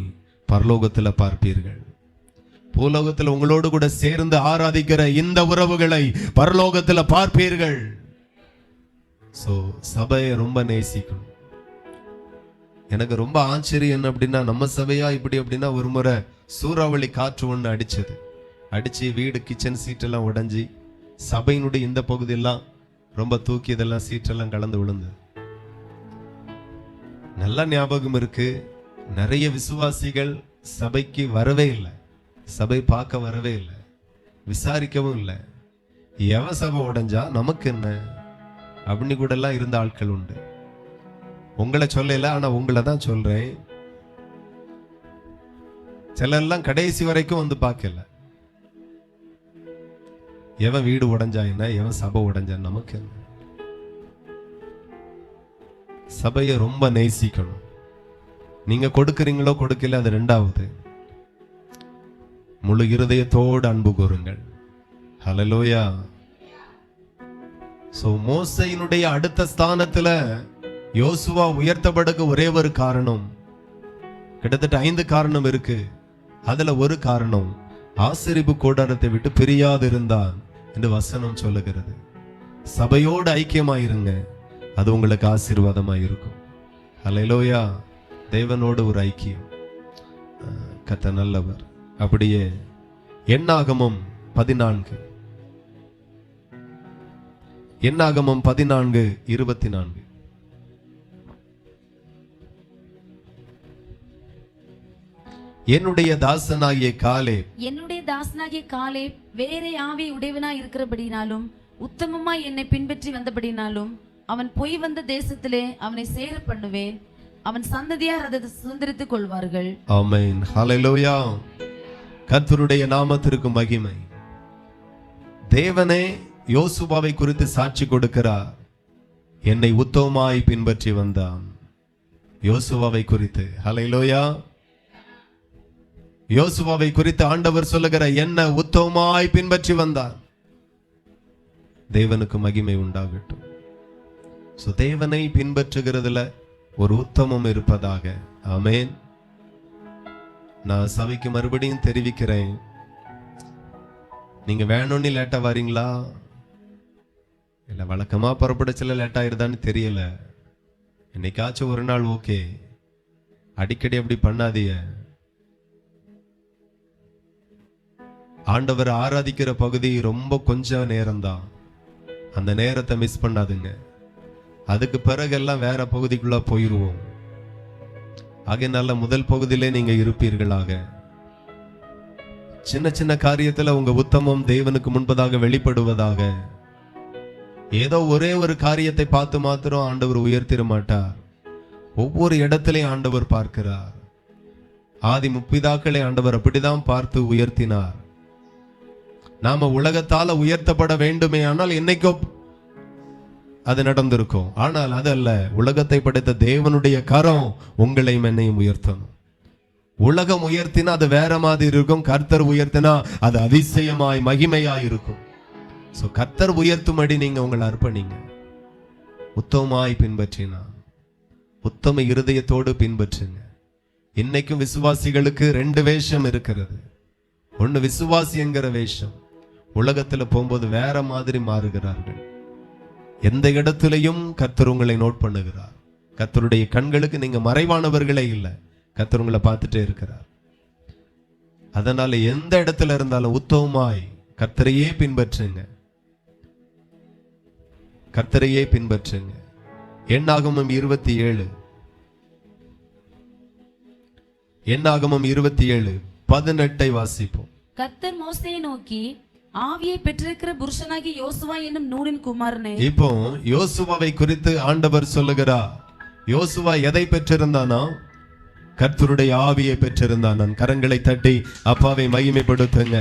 பரலோகத்துல பார்ப்பீர்கள். பூலோகத்துல உங்களோடு கூட சேர்ந்து ஆராதிக்கிற இந்த உறவுகளை பரலோகத்துல பார்ப்பீர்கள். சோ சபையை ரொம்ப நேசிக்கணும். எனக்கு ரொம்ப ஆச்சரியம் என்ன அப்படின்னா, நம்ம சபையா இப்படி அப்படின்னா, ஒரு முறை சூறாவளி காற்று ஒன்று அடிச்சு வீடு கிச்சன் சீட்டெல்லாம் உடைஞ்சி சபையினுடைய இந்த பகுதியெல்லாம் ரொம்ப தூக்கி இதெல்லாம் சீட்டெல்லாம் கலந்து விழுந்து. நல்ல ஞாபகம் இருக்கு, நிறைய விசுவாசிகள் சபைக்கு வரவே இல்லை, சபை பார்க்க வரவே இல்லை, விசாரிக்கவும் இல்லை. எவன் சபை உடைஞ்சா நமக்கு என்ன அப்படின்னு கூட எல்லாம் இருந்த ஆட்கள் உண்டு. உங்களை சொல்லல, ஆனா உங்களை தான் சொல்றேன். சிலர்லாம் கடைசி வரைக்கும் வந்து பார்க்கல. எவன் வீடு உடைஞ்சா என்ன, எவன் சபை உடைஞ்சா நமக்கு என்ன. சபையை ரொம்ப நேசிக்கணும். நீங்க கொடுக்கறீங்களோ கொடுக்கல அது ரெண்டாவது. முழு இருதயத்தோடு அன்பு கூறுங்கள். ஹல்லேலூயா. சோ மோசேயினுடைய அடுத்த ஸ்தானத்துல யோசுவா உயர்த்தப்படுக்கு ஒரே ஒரு காரணம், கிட்டத்தட்ட 5 காரணம் இருக்கு. அதுல ஒரு காரணம், ஆசரிப்பு கூடாரத்தை விட்டு பிரியாது இருந்தான் என்று வசனம் சொல்லுகிறது. சபையோடு ஐக்கியமாயிருங்க, அது உங்களுக்கு ஆசீர்வாதமாக இருக்கும். ஹல்லேலூயா. தேவனோடு ஒரு ஐக்கியம். கர்த்தர் நல்லவர். அப்படியே என்னாகமம் 14 24. என்னுடைய தாசனாகிய காலேப் வேறே ஆவி உடையவனாய் இருக்கிறபடினாலும் உத்தமமாய் என்னை பின்பற்றி வந்தபடினாலும் அவன் போய் வந்த தேசத்திலே அவனை சேர பண்ணுவேன், அவன் சந்ததியார் அதை சுதந்திரித்துக் கொள்வார்கள். ஆமென். ஹல்லேலூயா. கர்த்தருடைய நாமத்திற்கு மகிமை. தேவனே யோசுவாவை குறித்து சாட்சி கொடுக்கிறார். என்னை உத்தமமாய் பின்பற்றி வந்தான். யோசுவாவை குறித்து, ஹல்லேலூயா. யோசுவாவை குறித்து ஆண்டவர் சொல்லுகிற, என்ன உத்தமமாய் பின்பற்றி வந்தான். தேவனுக்கு மகிமை உண்டாகட்டும். சோ தேவனை பின்பற்றுகிறதுல ஒரு உத்தமம் இருப்பதாக. ஆமென். நான் சபைக்கு மறுபடியும் தெரிவிக்கிறேன், நீங்க வேணும்னு லேட்டா வரீங்களா, இல்ல வழக்கமா புறப்பட சில லேட் ஆயிருதான்னு தெரியல. என்னைக்காச்சும் ஒரு நாள் ஓகே, அடிக்கடி அப்படி பண்ணாதீங்க. ஆண்டவர் ஆராதிக்கிற பகுதி ரொம்ப கொஞ்சம் நேரம்தான், அந்த நேரத்தை மிஸ் பண்ணாதுங்க. அதுக்கு பிறகெல்லாம் வேற பகுதிக்குள்ள போயிருவோம். ஆகையினால முதல் பகுதியிலே நீங்க இருப்பீர்களாக. சின்ன சின்ன காரியத்துல உங்க உத்தமம் தேவனுக்கு முன்பதாக வெளிப்படுவதாக. ஏதோ ஒரே ஒரு காரியத்தை பார்த்து மாத்திரம் ஆண்டவர் உயர்த்திட மாட்டார். ஒவ்வொரு இடத்திலையும் ஆண்டவர் பார்க்கிறார். ஆதி முற்பிதாக்களை ஆண்டவர் அப்படிதான் பார்த்து உயர்த்தினார். நாம உலகத்தால உயர்த்தப்பட வேண்டுமே ஆனால் என்னைக்கோ அது நடந்திருக்கும். ஆனால் அதல்ல, உலகத்தை படைத்த தேவனுடைய கரம் உங்களையும் என்னையும் உயர்த்தணும். உலகம் உயர்த்தினா அது வேற மாதிரி இருக்கும், கர்த்தர் உயர்த்தினா அது அதிசயமாய் மகிமையாய் இருக்கும். சோ கர்த்தர் உயர்த்தும்படி நீங்க உங்களை அர்ப்பணிங்க. உத்தமமாய் பின்பற்றினா, உத்தம இருதயத்தோடு பின்பற்றுங்க. இன்னைக்கும் விசுவாசிகளுக்கு 2 வேஷம் இருக்கிறது. ஒன்னு விசுவாசி என்கிற வேஷம். உலகத்துல போகும்போது வேற மாதிரி மாறுகிறார்கள். எந்த இடத்திலையும் கர்த்தர் உங்களை நோட் பண்ணுகிறார். கர்த்தருடைய கண்களுக்கு நீங்க மறைவானவர்களே இல்லை, கர்த்தர் உங்களை பார்த்துட்டே இருக்கிறார். அதனால எந்த இடத்துல இருந்தாலும் உத்தமமாய் கர்த்தரையே பின்பற்றுங்க, கர்த்தரையே பின்பற்றுங்க. என்னாகமம் 27 என்னாகமம் 27:18 வாசிப்போம். கர்த்தர் மோசேயை நோக்கி, ஆவியை பெற்றிருக்கிற புருஷனாகி யோசுவா என்னும் நூனின் குமாரனே. இப்போ யோசுவாவை குறித்து ஆண்டவர் சொல்லுகிறார். யோசுவா எதை பெற்றிருந்தானா? கர்த்தருடைய ஆவியை பெற்றிருந்தான். கரங்களை தட்டி அப்பாவை மகிமைப்படுத்துங்க.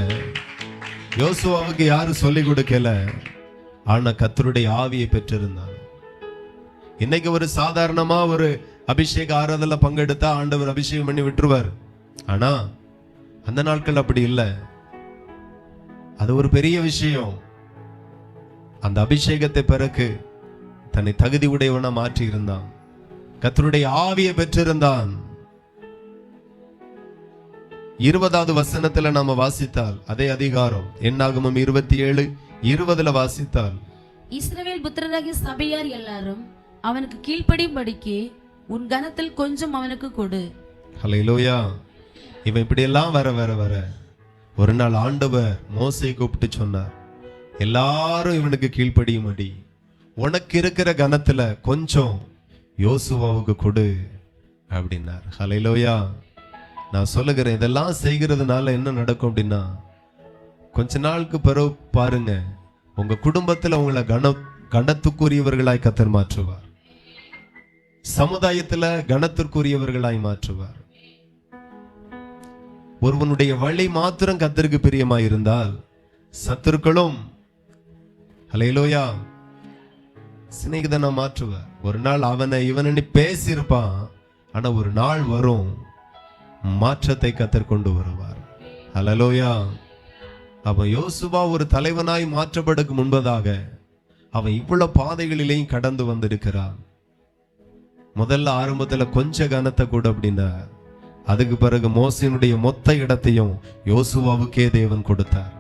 யோசுவாவுக்கு யாரும் சொல்லிக் கொடுக்கல, ஆனா கர்த்தருடைய ஆவியை பெற்றிருந்தான். இன்னைக்கு ஒரு சாதாரணமா ஒரு அபிஷேக ஆராதனை பங்கெடுத்தா ஆண்டவர் அபிஷேகம் பண்ணி விட்டுருவார். ஆனா அந்த நாட்கள் அப்படி இல்லை. அது ஒரு பெரிய விஷயம். அந்த அபிஷேகத்தை பிறகு தன்னை தகுதி உடையவனா மாற்றி இருந்தான். கர்த்தருடைய ஆவியை பெற்றிருந்தான். 20வது வசனத்துல நாம வாசித்தால், அதே அதிகாரம் என்னாகமம் 27:20 வாசித்தால், இஸ்ரவேல் புத்திரராகிய சபையார் எல்லாரும் அவனுக்கு கீழ்ப்படியும்படிக்கு உன் கனத்தில் கொஞ்சம் அவனுக்கு கொடு. ஹல்லேலூயா. இவன் இப்படி எல்லாம் வர வர வர ஒரு நாள் ஆண்டவர் மோசேயை கூப்பிட்டு சொன்னார், எல்லாரும் இவனுக்கு கீழ்ப்படியும்படி உனக்கு இருக்கிற கனத்துல கொஞ்சம் யோசுவாவுக்கு கொடு அப்படின்னார். ஹல்லேலூயா. நான் சொல்லுகிறேன், இதெல்லாம் செய்கிறதுனால என்ன நடக்கும் அப்படின்னா, கொஞ்ச நாளுக்கு பிறகு பாருங்க, உங்க குடும்பத்துல உங்களை கனத்துக்குரியவர்களாய் கர்த்தர் மாற்றுவார். சமுதாயத்துல கனத்திற்குரியவர்களாய் மாற்றுவார். ஒருவனுடைய வழி மாத்திரம் கர்த்தருக்கு பிரியமாய் இருந்தால் சத்துருக்களும் ஹல்லேலூயா சிநேகிதனா மாற்றுவார். ஒரு நாள் அவனை இவனை பேசியிருப்பான், ஆனா ஒரு நாள் வரும் மாற்றத்தை கர்த்தர் கொண்டு வருவார். ஹல்லேலூயா. அவன் யோசுவா ஒரு தலைவனாய் மாற்றப்படுக்கு முன்பதாக அவன் இவ்வளவு பாதைகளிலேயும் கடந்து வந்திருக்கிறான். முதல்ல ஆரம்பத்துல கொஞ்ச கனத்தை கூட அப்படின்னா, அதுக்கு பிறகு மோசேனுடைய மொத்த இடத்தையும் யோசுவாவுக்கே தேவன் கொடுத்தார்.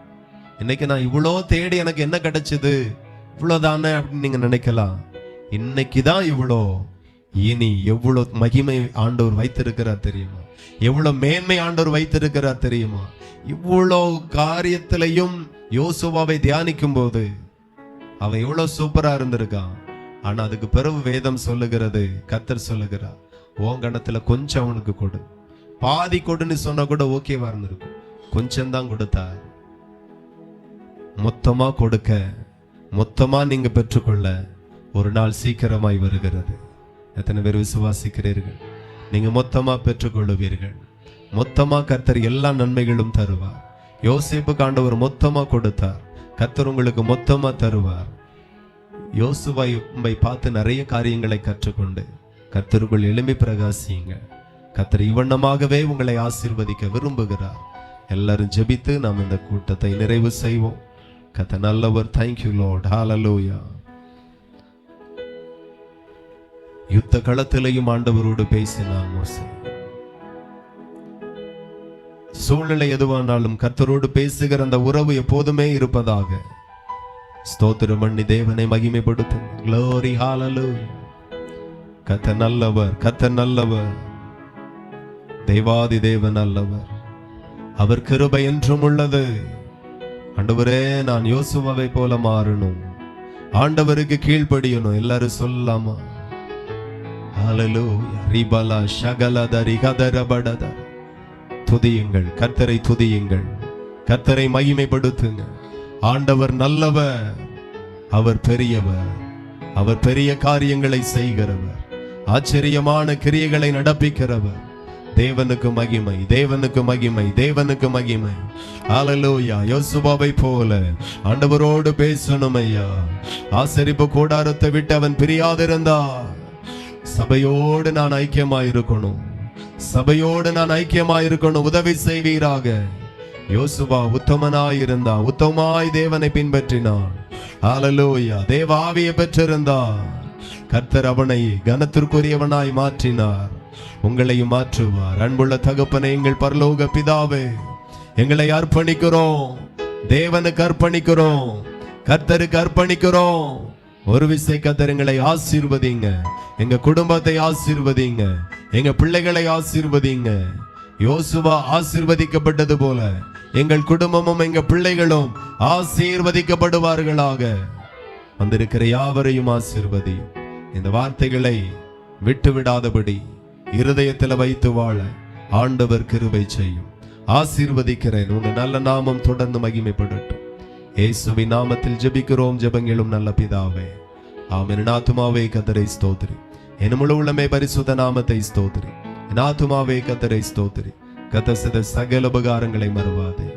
இன்னைக்கு நான் இவ்வளோ தேடி எனக்கு என்ன கிடைச்சது, இவ்வளவுதானே அப்படின்னு நீங்க நினைக்கலாம். இன்னைக்குதான் இவ்வளோ. இனி எவ்வளவு மகிமை ஆண்டவர் வைத்திருக்கிறார் தெரியுமா? எவ்வளவு மேன்மை ஆண்டவர் வைத்திருக்கிறார் தெரியுமா? இவ்வளவு காரியத்திலையும் யோசுவாவை தியானிக்கும் போது அவன் எவ்வளவு சூப்பரா இருந்திருக்கான். ஆனா அதுக்கு பிறகு வேதம் சொல்லுகிறது, கர்த்தர் சொல்லுகிறார், உன் கணத்துல கொஞ்சம் அவனுக்கு கொடு. பாதி கொடுன்னு சொன்னா கூட ஓகேவா இருந்திருக்கும். கொஞ்சம் தான் கொடுத்தார். மொத்தமா கொடுக்க, மொத்தமா நீங்க பெற்றுக்கொள்ள ஒரு நாள் சீக்கிரமாய் வருகிறது. எத்தனை பேர் விசுவாசிக்கிறீர்கள்? நீங்க மொத்தமா பெற்றுக்கொள்ளுவீர்கள். மொத்தமா கர்த்தர் எல்லா நன்மைகளும் தருவார். யோசேப்புக்கு ஆண்டவர் மொத்தமா கொடுத்தார். கர்த்தர் உங்களுக்கு மொத்தமா தருவார். யோசுவாவை பார்த்து நிறைய காரியங்களை கற்றுக்கொண்டு கர்த்தருக்குள் எழும்பி பிரகாசியுங்க. கர்த்தர் இவ்வண்ணமாகவே உங்களை ஆசீர்வதிக்க விரும்புகிறார். எல்லாரும் ஜெபித்து நாம் இந்த கூட்டத்தை நிறைவு செய்வோம். கர்த்தர் நல்லவர். Thank you Lord. ஹல்லேலூயா. யுத்த களத்திலையும் ஆண்டவரோடு பேசினான் மோசே. சூழ்நிலை எதுவானாலும் கர்த்தரோடு பேசுகிற அந்த உறவு எப்போதுமே இருப்பதாக. ஸ்தோத்திரம் பண்ணி தேவனை மகிமைப்படுத்தும். Glory, hallelujah. கர்த்தர் நல்லவர், கர்த்தர் நல்லவர், தேவாதி தேவன் நல்லவர். அவர் கிருபை என்றும் உள்ளது. ஆண்டவரே, நான் யோசுவாவை போல மாறணும், ஆண்டவருக்கு கீழ்ப்படியணும். எல்லாரும் சொல்லலாமா? ஹல்லேலூயா. ரிபலா ஷகலதரி கதரபடத. துதியுங்கள், கர்த்தரை துதியுங்கள், கர்த்தரை மகிமைப்படுத்துங்க. ஆண்டவர் நல்லவர், அவர் பெரியவர், அவர் பெரிய காரியங்களை செய்கிறவர், ஆச்சரியமான கிரியைகளை நடப்பிக்கிறவர். தேவனுக்கு மகிமை, தேவனுக்கு மகிமை, தேவனுக்கு மகிமை. ஹல்லேலூயா. யோசுவாவை போல ஆண்டவரோடு பேசணும் ஐயா. ஆசரிப்பு கூடாரத்தை விட்டு அவன் பிரியாதிருந்தார். சபையோடு நான் ஐக்கியமாயிருக்கணும், சபையோடு நான் ஐக்கியமாயிருக்கணும். உதவி செய்வீராக. யோசுவா உத்தமனாயிருந்தா, உத்தமாய் தேவனை பின்பற்றினான். ஹல்லேலூயா. தேவாவியை பெற்றிருந்தார். கர்த்தர் அவனை கனத்திற்குரியவனாய் மாற்றினார். உங்களையும் மாற்றுவார். அன்புள்ள தகப்பனே, எங்கள் பரலோக பிதாவே, எங்களை அர்ப்பணிக்கிறோம், தேவனுக்கு அர்ப்பணிக்கிறோம், கர்த்தருக்கு அர்ப்பணிக்கிறோம். ஒரு விசை கர்த்தர் எங்களை ஆசீர்வதிங்க, எங்க குடும்பத்தை ஆசீர்வதிங்க, எங்க பிள்ளைகளை ஆசீர்வதிங்க. யோசுவா ஆசீர்வதிக்கப்பட்டது போல எங்கள் குடும்பமும் எங்க பிள்ளைகளும் ஆசீர்வதிக்கப்படுவார்களாக. வந்திருக்கிற யாவரையும் ஆசீர்வதியும். இந்த வார்த்தைகளை விட்டு விடாதபடி இருதயத்தில் வைத்து வாழ ஆண்டவர் கிருபை செய்யும். ஆசீர்வதிக்கிறேன். உங்க நல்ல நாமம் தொடர்ந்து மகிமைப்படட்டும். இயேசுவின் நாமத்தில் ஜெபிக்கிறோம் ஜெபங்களும் நல்ல பிதாவே, ஆமென். என் ஆத்துமாவே கர்த்தரை ஸ்தோத்திரி, என் முழு உள்ளமே பரிசுத்த நாமத்தை ஸ்தோத்திரி. என் ஆத்துமாவே கர்த்தரை ஸ்தோத்திரி, கர்த்தர் செய்த சகல உபகாரங்களை மறவாதே.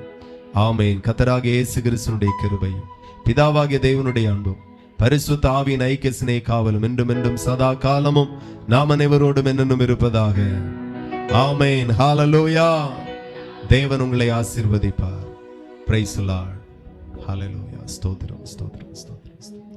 ஆமென். கர்த்தராகிய இயேசு கிறிஸ்துவினுடைய கிருபையும் பிதாவாகிய தேவனுடைய அன்பும் பரிசுத்த ஆவியின் ஐக்கிய சிநேக காவலும் என்றும் என்றும் சதா காலமும் நாம் அனைவரோடும் என்னென்னும் இருப்பதாக. ஆமென். ஹalleluya. தேவன் உங்களை ஆசீர்வதிப்பார். Praise the Lord. ஹalleluya. ஸ்தோத்திரம் ஸ்தோத்திரம் ஸ்தோத்திரம்.